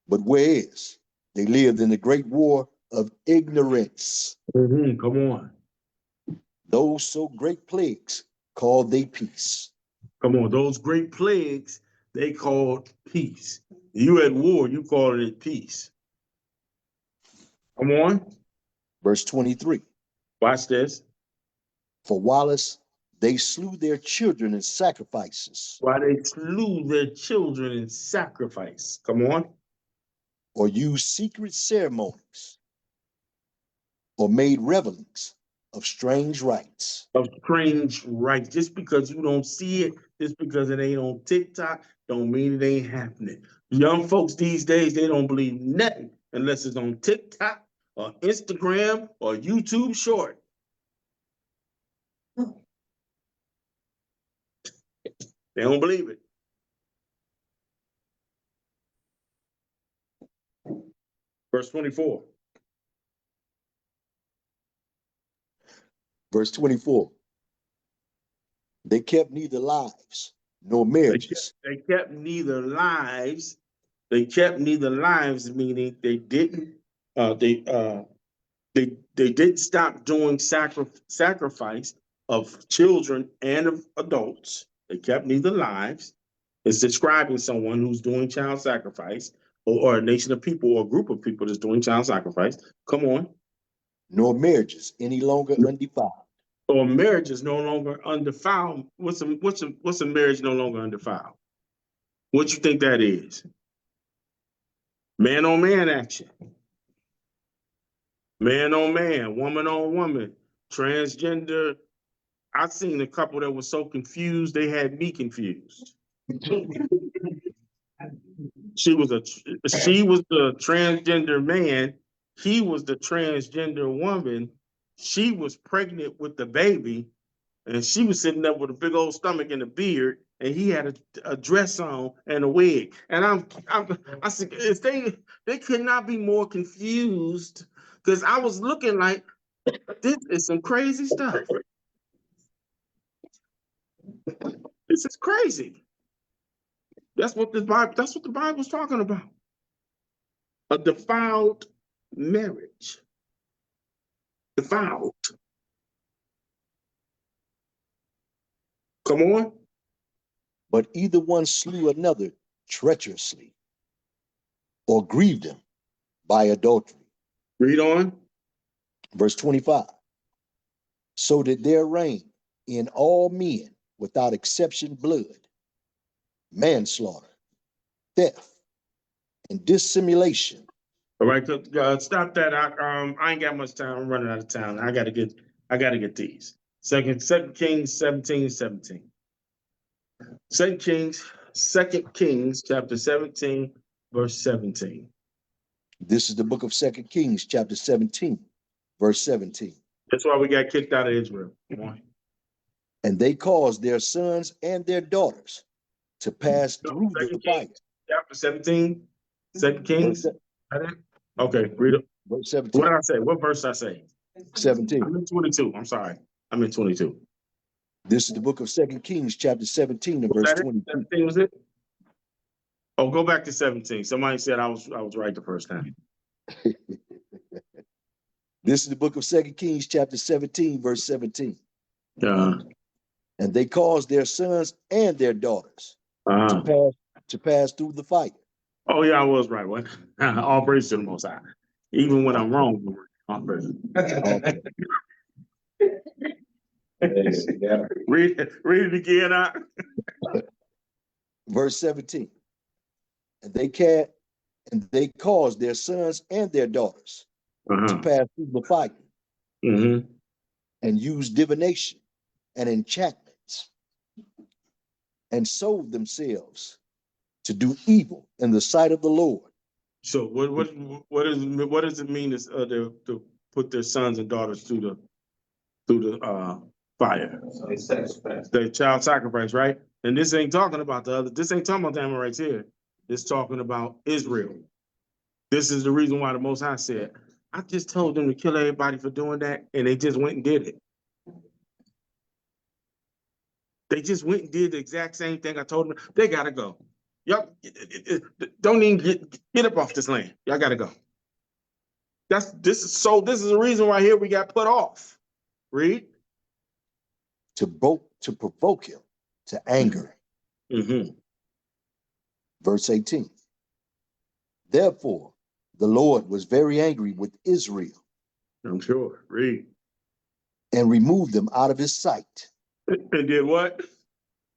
But whereas they lived in the great war of ignorance, Come on. those so great plagues called they peace. Come on. Those great plagues, they called peace. You at war, you called it peace. Come on. Verse 23. Watch this. For whilst they slew their children in sacrifices, Why they slew their children in sacrifice. Come on. or used secret ceremonies, or made revelings of strange rites. Of strange rights. Just because you don't see it, just because it ain't on TikTok, don't mean it ain't happening. Young folks these days, they don't believe nothing unless it's on TikTok or Instagram or YouTube short. They don't believe it. Verse 24. Verse 24. They kept neither lives nor marriages. They kept neither lives. They kept neither lives, meaning they didn't. They didn't stop doing sacrifice of children and of adults. They kept neither lives. It's describing someone who's doing child sacrifice, or a nation of people or a group of people that's doing child sacrifice. Come on. Nor marriages any longer undefiled. Or marriage is no longer undefiled. What's a marriage no longer undefiled? What you think that is? Man on man action. Man on man, woman on woman, transgender. I seen a couple that was so confused they had me confused. She was the transgender man. He was the transgender woman. She was pregnant with the baby, and she was sitting there with a big old stomach and a beard, and he had a dress on and a wig. And I said, they could not be more confused because I was looking like this is some crazy stuff. This is crazy. That's what the Bible's talking about. A defiled marriage. Defiled. Come on. But either one slew another treacherously or grieved him by adultery. Read on. Verse 25. So did there reign in all men without exception blood, manslaughter, theft, and dissimulation. All right, stop that. I ain't got much time. I'm running out of time. I gotta get these. Second Kings 17:17. Second Kings chapter 17, verse 17. This is the book of 2 Kings, chapter 17, verse 17. That's why we got kicked out of Israel. Come on. And they caused their sons and their daughters to pass through the fire. Chapter 17, 2 Kings. Okay, read it. Verse 17. What did I say? What verse did I say? 17. I'm in 22. I'm sorry. I'm in 22. This is the book of 2 Kings, chapter 17, and verse 22. 17 was it? Oh, go back to 17. Somebody said I was right the first time. This is the book of 2 Kings, chapter 17, verse 17. And they caused their sons and their daughters to pass through the fire. Oh, yeah, I was right. What? All praise to the Most High. Even when I'm wrong, all praise. Read it again. Verse 17. And they caused their sons and their daughters to pass through the fire and use divination and enchantments and sold themselves to do evil in the sight of the Lord. So what does it mean to put their sons and daughters through the fire? The child sacrifice, right? And this ain't talking about this ain't talking about the Amorites here. It's talking about Israel. This is the reason why the Most High said, I just told them to kill everybody for doing that, and they just went and did it. They just went and did the exact same thing I told them. They gotta go. Y'all don't even get up off this land. Y'all gotta go. This is the reason why here we got put off. Read. To provoke him to anger. Verse 18. Therefore, the Lord was very angry with Israel. I'm sure. Read. And removed them out of his sight. And did what?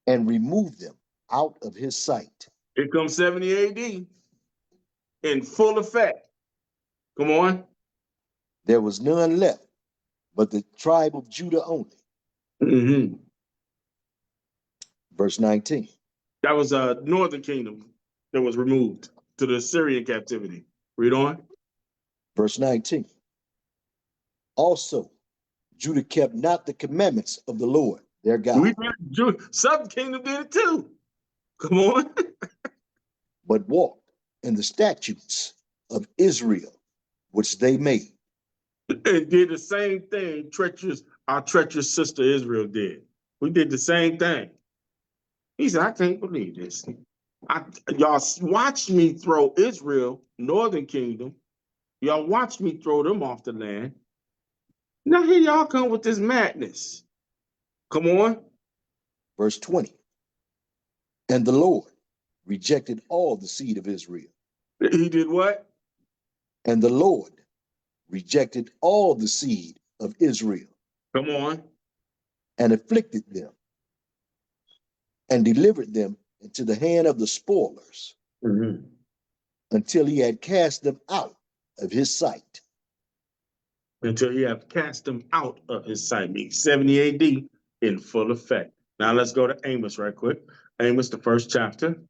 And removed them out of his sight. Here comes 70 AD in full effect. Come on. There was none left but the tribe of Judah only. Verse 19. That was a northern kingdom that was removed to the Assyrian captivity. Read on. Verse 19. Also, Judah kept not the commandments of the Lord, their God. Southern kingdom did it too. Come on. But walked in the statutes of Israel, which they made. And did the same thing our treacherous sister Israel did. We did the same thing. He said, I can't believe this. Y'all watched me throw Israel, northern kingdom. Y'all watched me throw them off the land. Now here y'all come with this madness. Come on. Verse 20. And the Lord rejected all the seed of Israel. He did what? And the Lord rejected all the seed of Israel. Come on. And afflicted them and delivered them into the hand of the spoilers Mhm. until he had cast them out of his sight. Until he have cast them out of his sight. Means 70 AD in full effect. Now let's go to Amos right quick. Amos, the first chapter.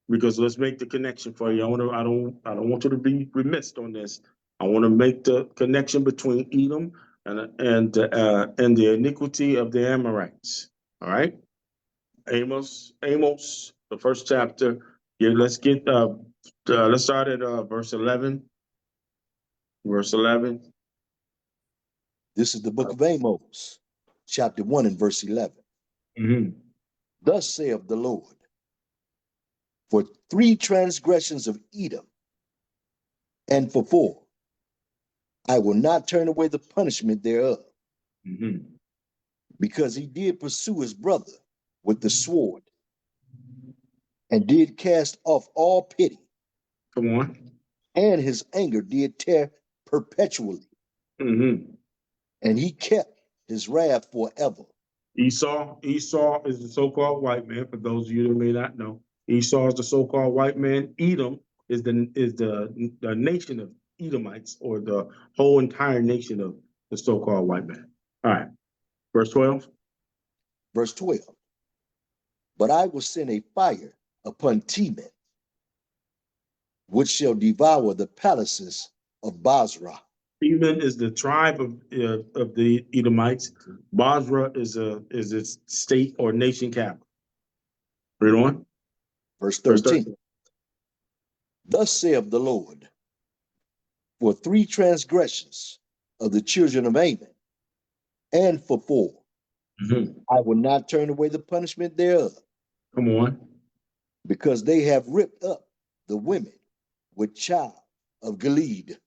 Because let's make the connection for you. I don't want you to be remiss on this. I want to make the connection between Edom and the iniquity of the Amorites. All right, Amos, the first chapter. Yeah, let's start at verse 11. Verse 11. This is the book of Amos, chapter 1 and verse 11. Mhm. Thus saith the Lord, for 3 transgressions of Edom, and for 4, I will not turn away the punishment thereof, Mhm. because he did pursue his brother with the sword, and did cast off all pity, Come on. and his anger did tear perpetually, Mhm. and he kept his wrath forever. Esau is the so-called white man. For those of you that may not know, Esau is the so-called white man. Edom is the nation of Edomites, or the whole entire nation of the so-called white man. All right, verse 12. Verse 12. But I will send a fire upon Teman, which shall devour the palaces of Basra. Edom is the tribe of the Edomites. Basra is its state or nation capital. Read on. Verse Verse 13. 13. Thus saith the Lord, for 3 transgressions of the children of Ammon, and for 4, Mhm. I will not turn away the punishment thereof, Come on. because they have ripped up the women with child of Gilead,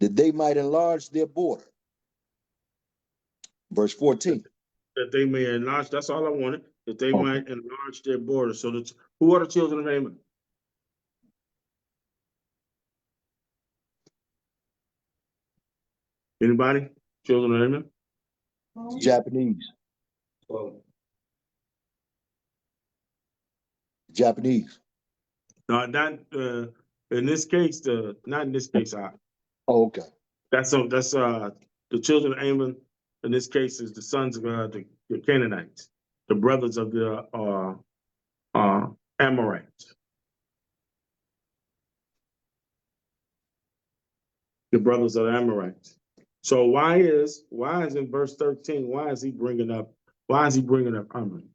that they might enlarge their border. Verse 14. That they may enlarge. That's all I wanted. That they Okay. might enlarge their borders. So that who are the children of Ammon? Anybody? Children of Ammon? Japanese. Well, Japanese. No, not in this case. Not in this case. Oh, okay. That's the children of Ammon. In this case, is the sons of the Canaanites, the brothers of the Amorites, the brothers of the Amorites. So why is in verse 13? Why is he bringing up Ammon?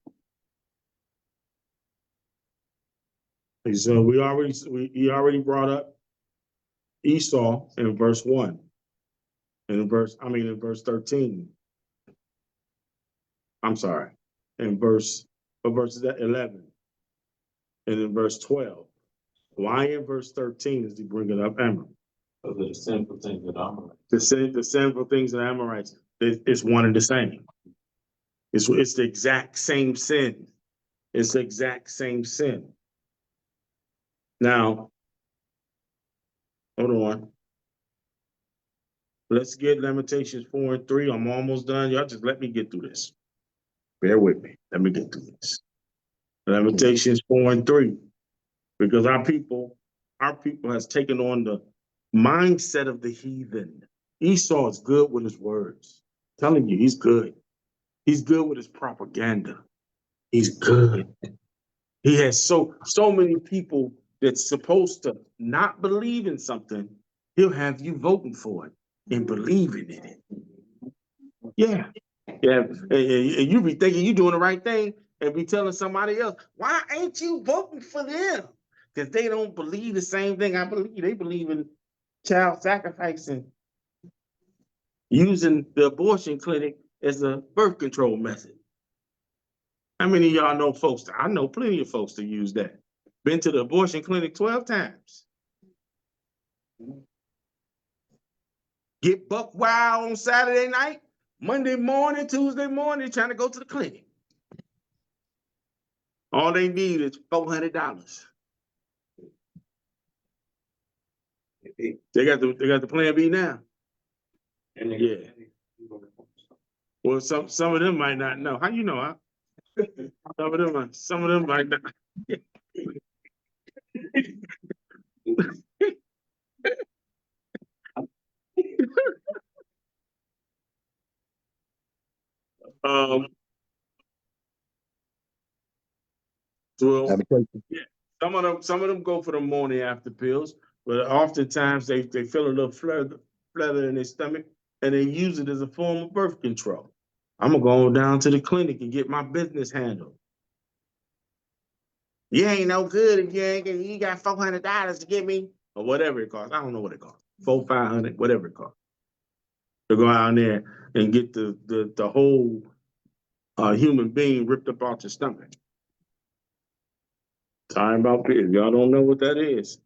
So he already brought up Esau in verse 1. And in verse 13. I'm sorry. What verse is that? 11. And in verse 12. Why in verse 13 is he bringing up Ammon? those are the simple things that I'm like. The sinful things of the Amorites, it's one and the same. It's the exact same sin. It's the exact same sin. Now, hold on. Let's get Lamentations 4 and 3. I'm almost done. Y'all just let me get through this. Bear with me. Let me get through this. Lamentations 4 and 3. Because our people has taken on the mindset of the heathen. Esau is good with his words. I'm telling you, he's good. He's good with his propaganda. He's good. He has so many people that's supposed to not believe in something. He'll have you voting for it and believing in it. Yeah. Yeah. And you be thinking you're doing the right thing and be telling somebody else, why ain't you voting for them? Because they don't believe the same thing I believe. They believe in child sacrificing, using the abortion clinic as a birth control method. How many of y'all know folks? I know plenty of folks that use that. Been to the abortion clinic 12 times. Get buck wild on Saturday night, Monday morning, Tuesday morning, trying to go to the clinic. All they need is $400. They got the plan B now. And Yeah. Well, some of them might not know. How you know? Huh? Some of them like that. Um, well, Lamentation. yeah, some of them go for the morning after pills, but oftentimes they feel a little flutter in their stomach, and they use it as a form of birth control. I'm gonna go down to the clinic and get my business handled. You ain't no good if you got $400 to give me, or whatever it costs. I don't know what it costs. 400, 500, whatever it costs. To go out there and get the whole human being ripped up out your stomach. Time.our. Y'all don't know what that is.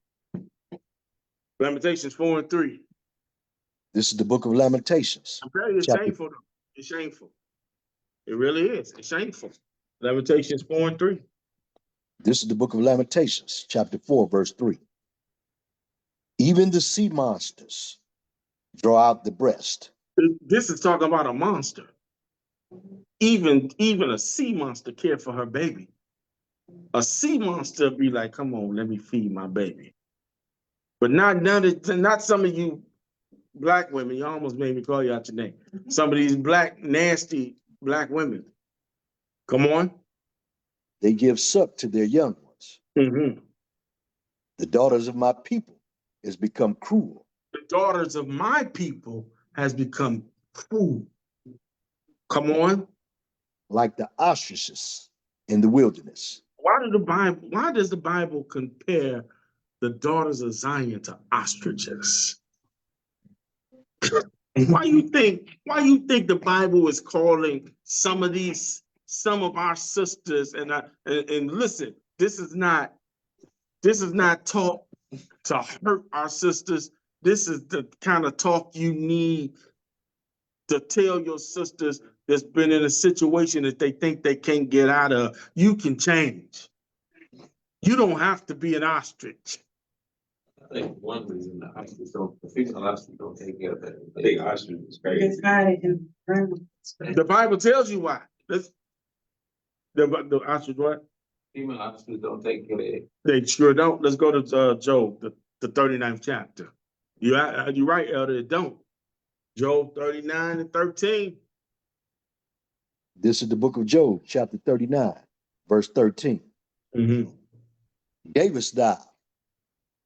Lamentations 4 and 3. This is the book of Lamentations. I'm telling you, it's Chapter, shameful though. It's shameful. It really is. It's shameful. Lamentations 4 and 3. this is the book of Lamentations, chapter 4, verse 3. Even the sea monsters draw out the breast. This is talking about a monster. Even a sea monster care for her baby. A sea monster be like, come on, let me feed my baby. But not some of you black women. You almost made me call you out your name. Some of these black, nasty black women. Come on. They give suck to their young ones. Mm-hmm. The daughters of my people has become cruel. The daughters of my people has become cruel. Come on. Like the ostriches in the wilderness. Why does the Bible compare the daughters of Zion to ostriches? Why you think the Bible is calling some of our sisters and listen, this is not taught to hurt our sisters. This is the kind of talk you need to tell your sisters that's been in a situation that they think they can't get out of. You can change. You don't have to be an ostrich. I think one reason the female ostrich don't take care of that. I think ostrich is crazy. It's hiding in the The Bible tells you why. The ostrich what? Female ostrich don't take care of it. They sure don't. Let's go to Job, the 39th chapter. You're right, Elder, it don't. Job 39 and 13. This is the book of Job, chapter 39, verse 13. Mm-hmm. Gavest thou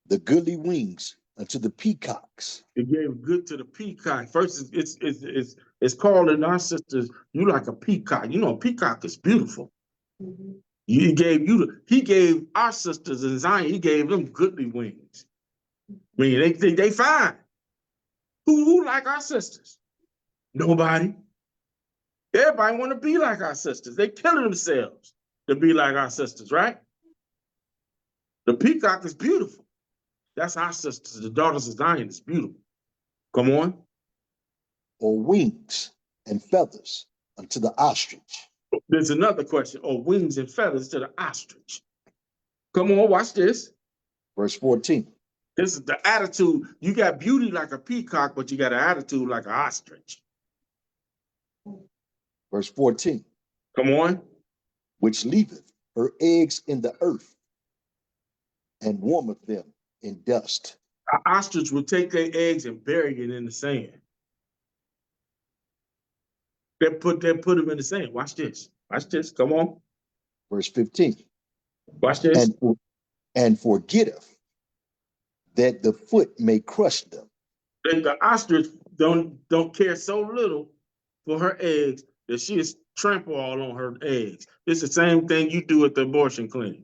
the goodly wings unto the peacocks. It gave good to the peacock. First, it's calling our sisters, you like a peacock. You know, a peacock is beautiful. Mhm. He gave our sisters in Zion, he gave them goodly wings. I mean, they fine. Who like our sisters? Nobody. Everybody want to be like our sisters. They killing themselves to be like our sisters, right? The peacock is beautiful. That's our sisters. The daughters of Zion is beautiful. Come on. Or wings and feathers unto the ostrich. There's another question. Or wings and feathers to the ostrich. Come on, watch this. Verse 14. This is the attitude. You got beauty like a peacock, but you got an attitude like an ostrich. Verse 14. Come on. Which leaveth her eggs in the earth and warmeth them in dust. An ostrich will take their eggs and bury it in the sand. They put them in the sand. Watch this. Watch this. Come on. Verse 15. Watch this. And forgetteth that the foot may crush them. And the ostrich don't care so little for her eggs that she is trample all on her eggs. It's the same thing you do at the abortion clinic.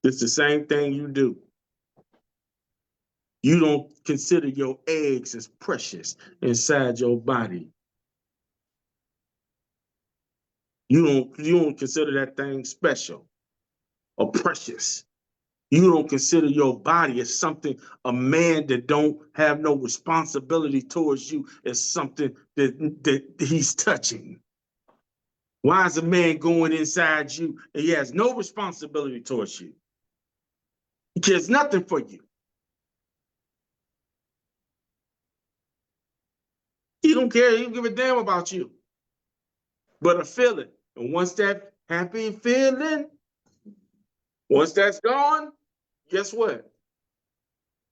It's the same thing you do. You don't consider your eggs as precious inside your body. You don't consider that thing special or precious. You don't consider your body as something, a man that don't have no responsibility towards you as something that he's touching. Why is a man going inside you and he has no responsibility towards you? He cares nothing for you. He don't care. He don't give a damn about you. But a feeling. And once that happy feeling, once that's gone, guess what?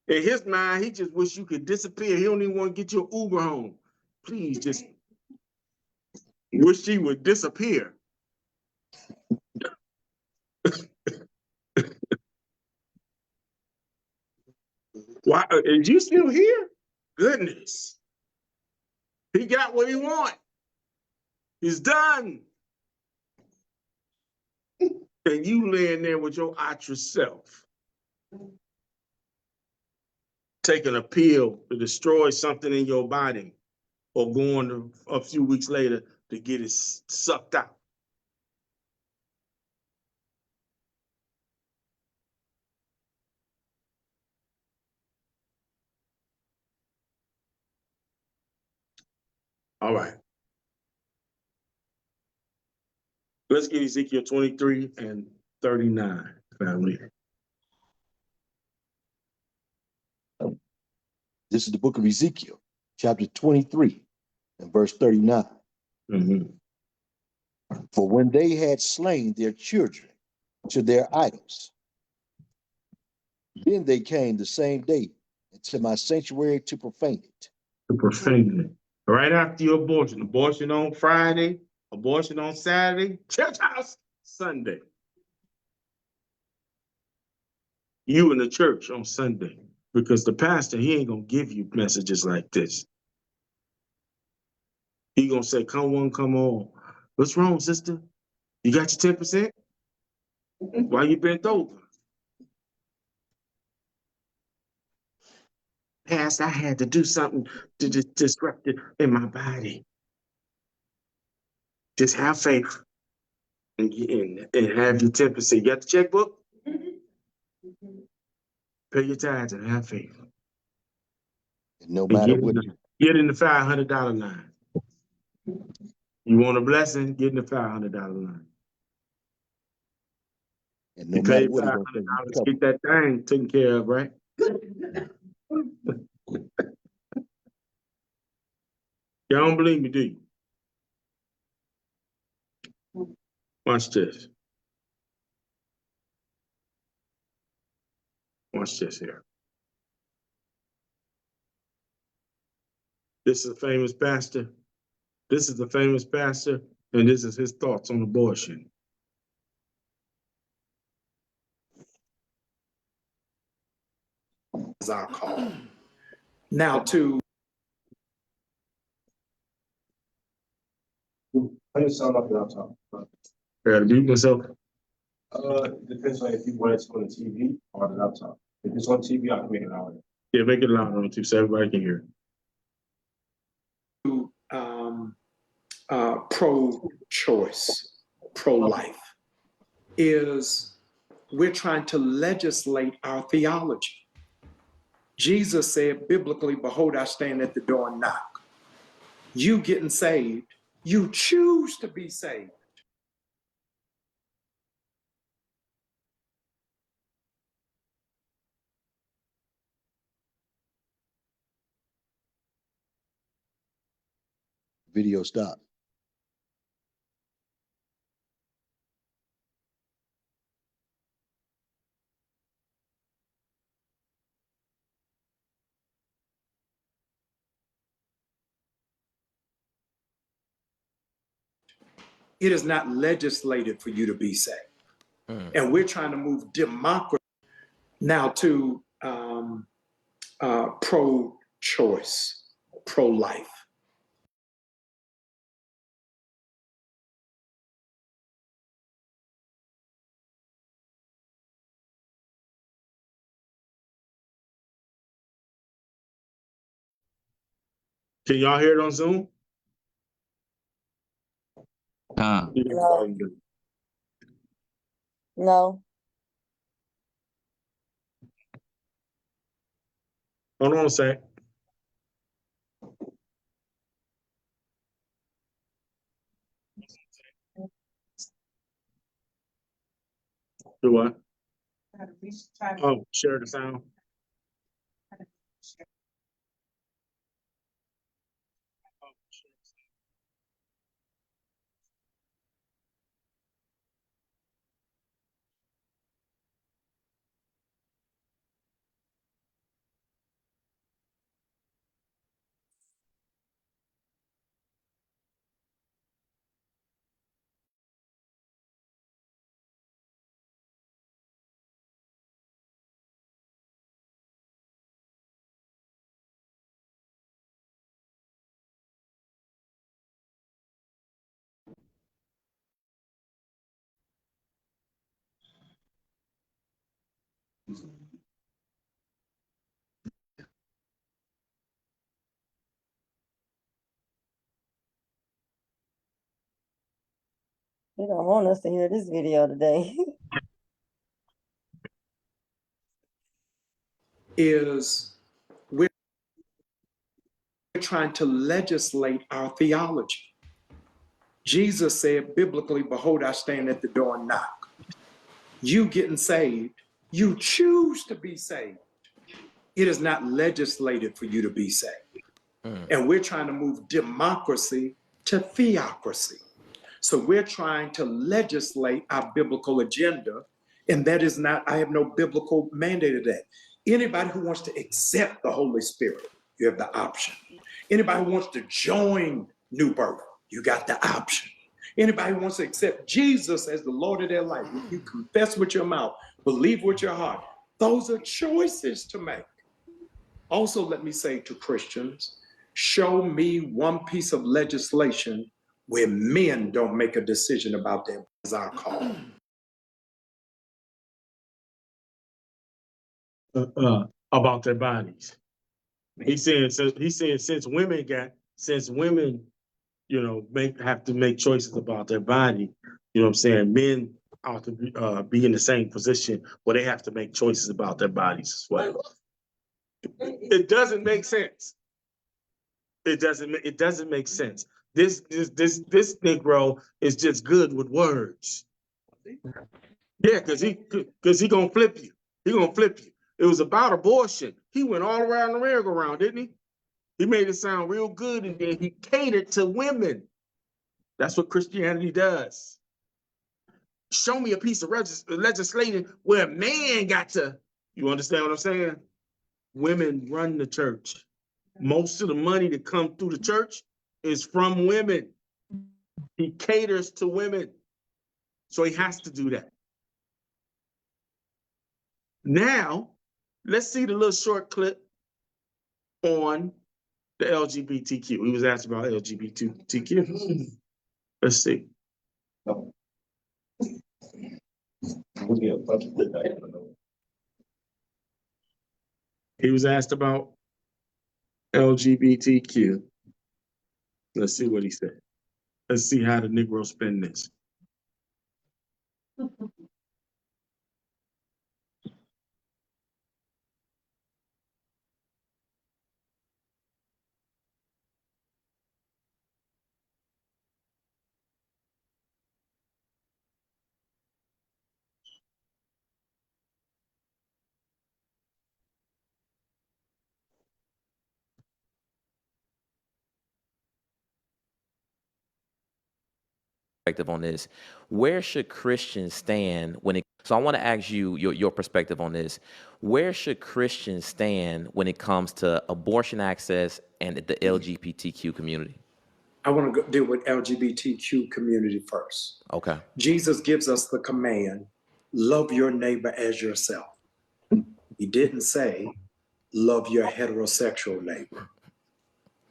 In his mind, he just wish you could disappear. He don't even want to get your Uber home. Please just wish he would disappear. Why? Is you still here? Goodness. He got what he want. He's done. And you laying there with your outrage self, taking a pill to destroy something in your body, or going a few weeks later to get it sucked out. All right. Let's get Ezekiel 23 and 39, family. This is the book of Ezekiel, chapter 23 and verse 39. Mm-hmm. For when they had slain their children to their idols, then they came the same day into my sanctuary to profane it. To profane it. Right after your abortion on Friday, abortion on Saturday, church house Sunday. You in the church on Sunday, because the pastor, he ain't gonna give you messages like this. He gonna say, come on, come on. What's wrong, sister? You got your 10%? Why you bent over? Pastor, I had to do something to disrupt it in my body. Just have faith and have your 10%. You got the checkbook? Pay your tithes and have faith. And no And matter what, get in the $500 line. You want a blessing? Get in the $500 line. and no You matter pay what, $500, get that thing taken care of, right? Y'all don't believe me, do you? Watch this. Watch this here. This is a famous pastor. This is the famous pastor, and this is his thoughts on abortion. Is our call. Now to I just sound like that top. I gotta mute myself. Depends on if you want it on the TV or the laptop. If it's on TV, I can make it louder. Yeah, make it louder on too, so everybody can hear. pro-choice, pro-life, is we're trying to legislate our theology. Jesus said biblically, behold, I stand at the door and knock. You getting saved, you choose to be saved. video stop. It is not legislated for you to be saved. And we're trying to move democracy now to pro-choice, pro-life. Can y'all hear it on Zoom? Time. No. No. Hold on a sec. Do what? Oh, share the sound. You don't want us to hear this video today. Is we're trying to legislate our theology. Jesus said biblically, behold, I stand at the door and knock. You getting saved, you choose to be saved. It is not legislated for you to be saved. And we're trying to move democracy to theocracy. So we're trying to legislate our biblical agenda. And that is not, I have no biblical mandate of that. Anybody who wants to accept the Holy Spirit, you have the option. Anybody who wants to join New Birth, you got the option. Anybody who wants to accept Jesus as the Lord of their life, if you confess with your mouth, believe with your heart, those are choices to make. Also, let me say to Christians, show me one piece of legislation where men don't make a decision about them as our call. About their bodies. He's saying since women, have to make choices about their body, you know what I'm saying? Men ought to be in the same position where they have to make choices about their bodies as well. It doesn't make sense. It doesn't make sense. This Negro is just good with words. Yeah, because he gonna flip you. He gonna flip you. It was about abortion. He went all around the merry-go-round, didn't he? He made it sound real good, and then he catered to women. That's what Christianity does. Show me a piece of legislation where a man got to, you understand what I'm saying? Women run the church. Most of the money that comes through the church is from women. He caters to women. So he has to do that. Now, let's see the little short clip on the LGBTQ. He was asked about LGBTQ. Let's see. He was asked about LGBTQ. Let's see what he said. Let's see how the Negro spin this. Perspective on this. Where should Christians stand when it, so I want to ask you your perspective on this. Where should Christians stand when it comes to abortion access and the LGBTQ community? I want to deal with LGBTQ community first. Okay. Jesus gives us the command, love your neighbor as yourself. He didn't say, love your heterosexual neighbor.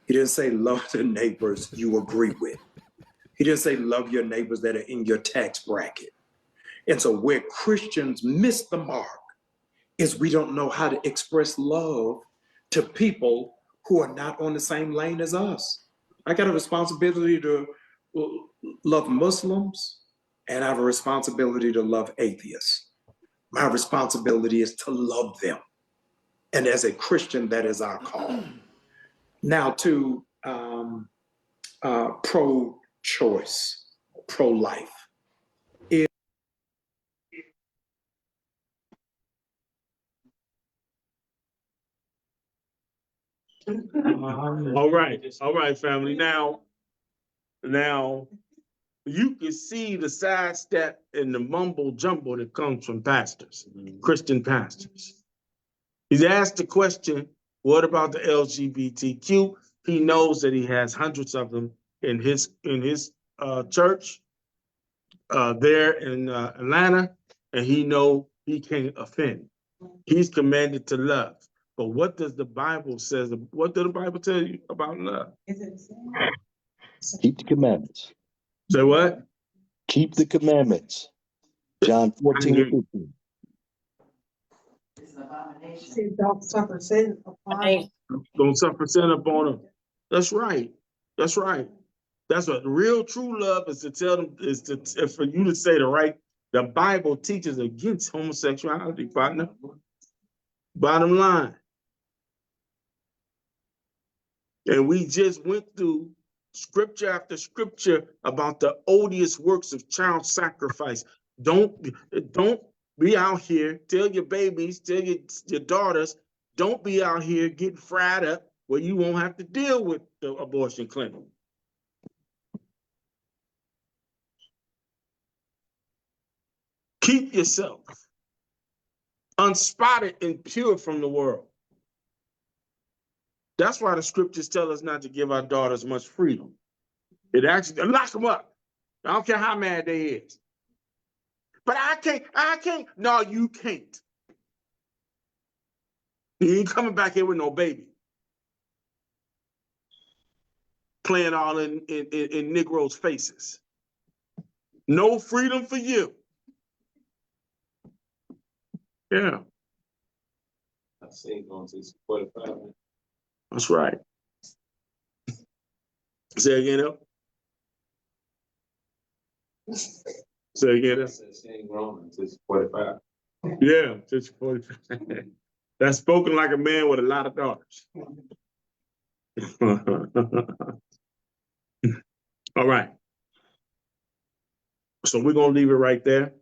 He didn't say, love the neighbors you agree with. He didn't say, love your neighbors that are in your tax bracket. And so where Christians miss the mark is we don't know how to express love to people who are not on the same lane as us. I got a responsibility to love Muslims, and I have a responsibility to love atheists. My responsibility is to love them. And as a Christian, that is our call. Now to pro-choice, pro-life. All right, family. Now you can see the sidestep and the mumble jumble that comes from pastors, Christian pastors. He's asked the question, what about the LGBTQ? He knows that he has hundreds of them in his church there in Atlanta, and he know he can't offend. He's commanded to love. But what does the Bible says? What does the Bible tell you about love? Keep the commandments. Say what? Keep the commandments. John 14 and 15. See, don't suffer sin upon them. Don't suffer sin upon them. That's right. That's right. That's what real true love is, to tell them, is to for you to say the Bible teaches against homosexuality, partner. Bottom line. And we just went through scripture after scripture about the odious works of child sacrifice. Don't be out here. Tell your babies, tell your daughters, don't be out here getting fried up where you won't have to deal with the abortion clinic. Keep yourself unspotted and pure from the world. That's why the scriptures tell us not to give our daughters much freedom. It actually lock them up. I don't care how mad they is. But I can't. No, you can't. You ain't coming back here with no baby. Playing all in Negroes' faces. No freedom for you. Yeah. I seen going to 45. That's right. Say again, up. Say again, I up. said she ain't grown until she's 45. Yeah, just 45. That's spoken like a man with a lot of daughters. All right. So we're going to leave it right there.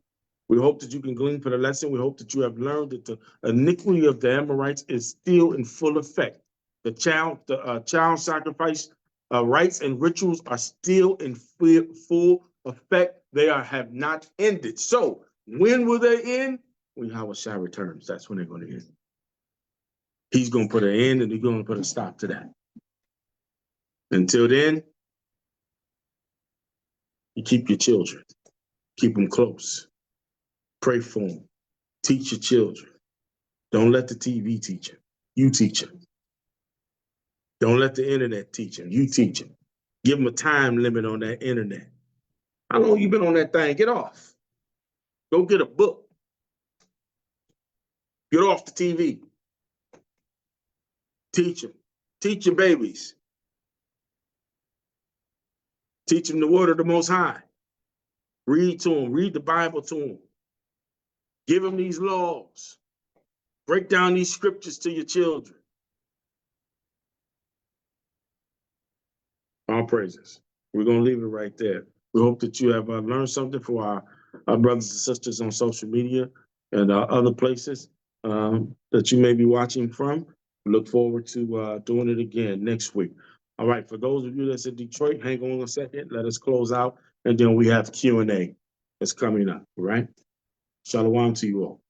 We hope that you can glean for the lesson. We hope that you have learned that the iniquity of the Amorites is still in full effect. The child sacrifice rites and rituals are still in full effect. They have not ended. So when will they end? When Yahweh Shai returns, that's when they're going to end. He's going to put an end, and he's going to put a stop to that. Until then, you keep your children. Keep them close. Pray for them. Teach your children. Don't let the TV teach them. You teach them. Don't let the internet teach them. You teach them. Give them a time limit on that internet. How long you been on that thing? Get off. Go get a book. Get off the TV. Teach them. Teach your babies. Teach them the word of the Most High. Read to them. Read the Bible to them. Give them these laws. Break down these scriptures to your children. All praises. We're going to leave it right there. We hope that you have learned something for our brothers and sisters on social media and other places that you may be watching from. We look forward to doing it again next week. All right, for those of you that's in Detroit, hang on a second. Let us close out, and then we have Q&A that's coming up, all right? Shalom to you all.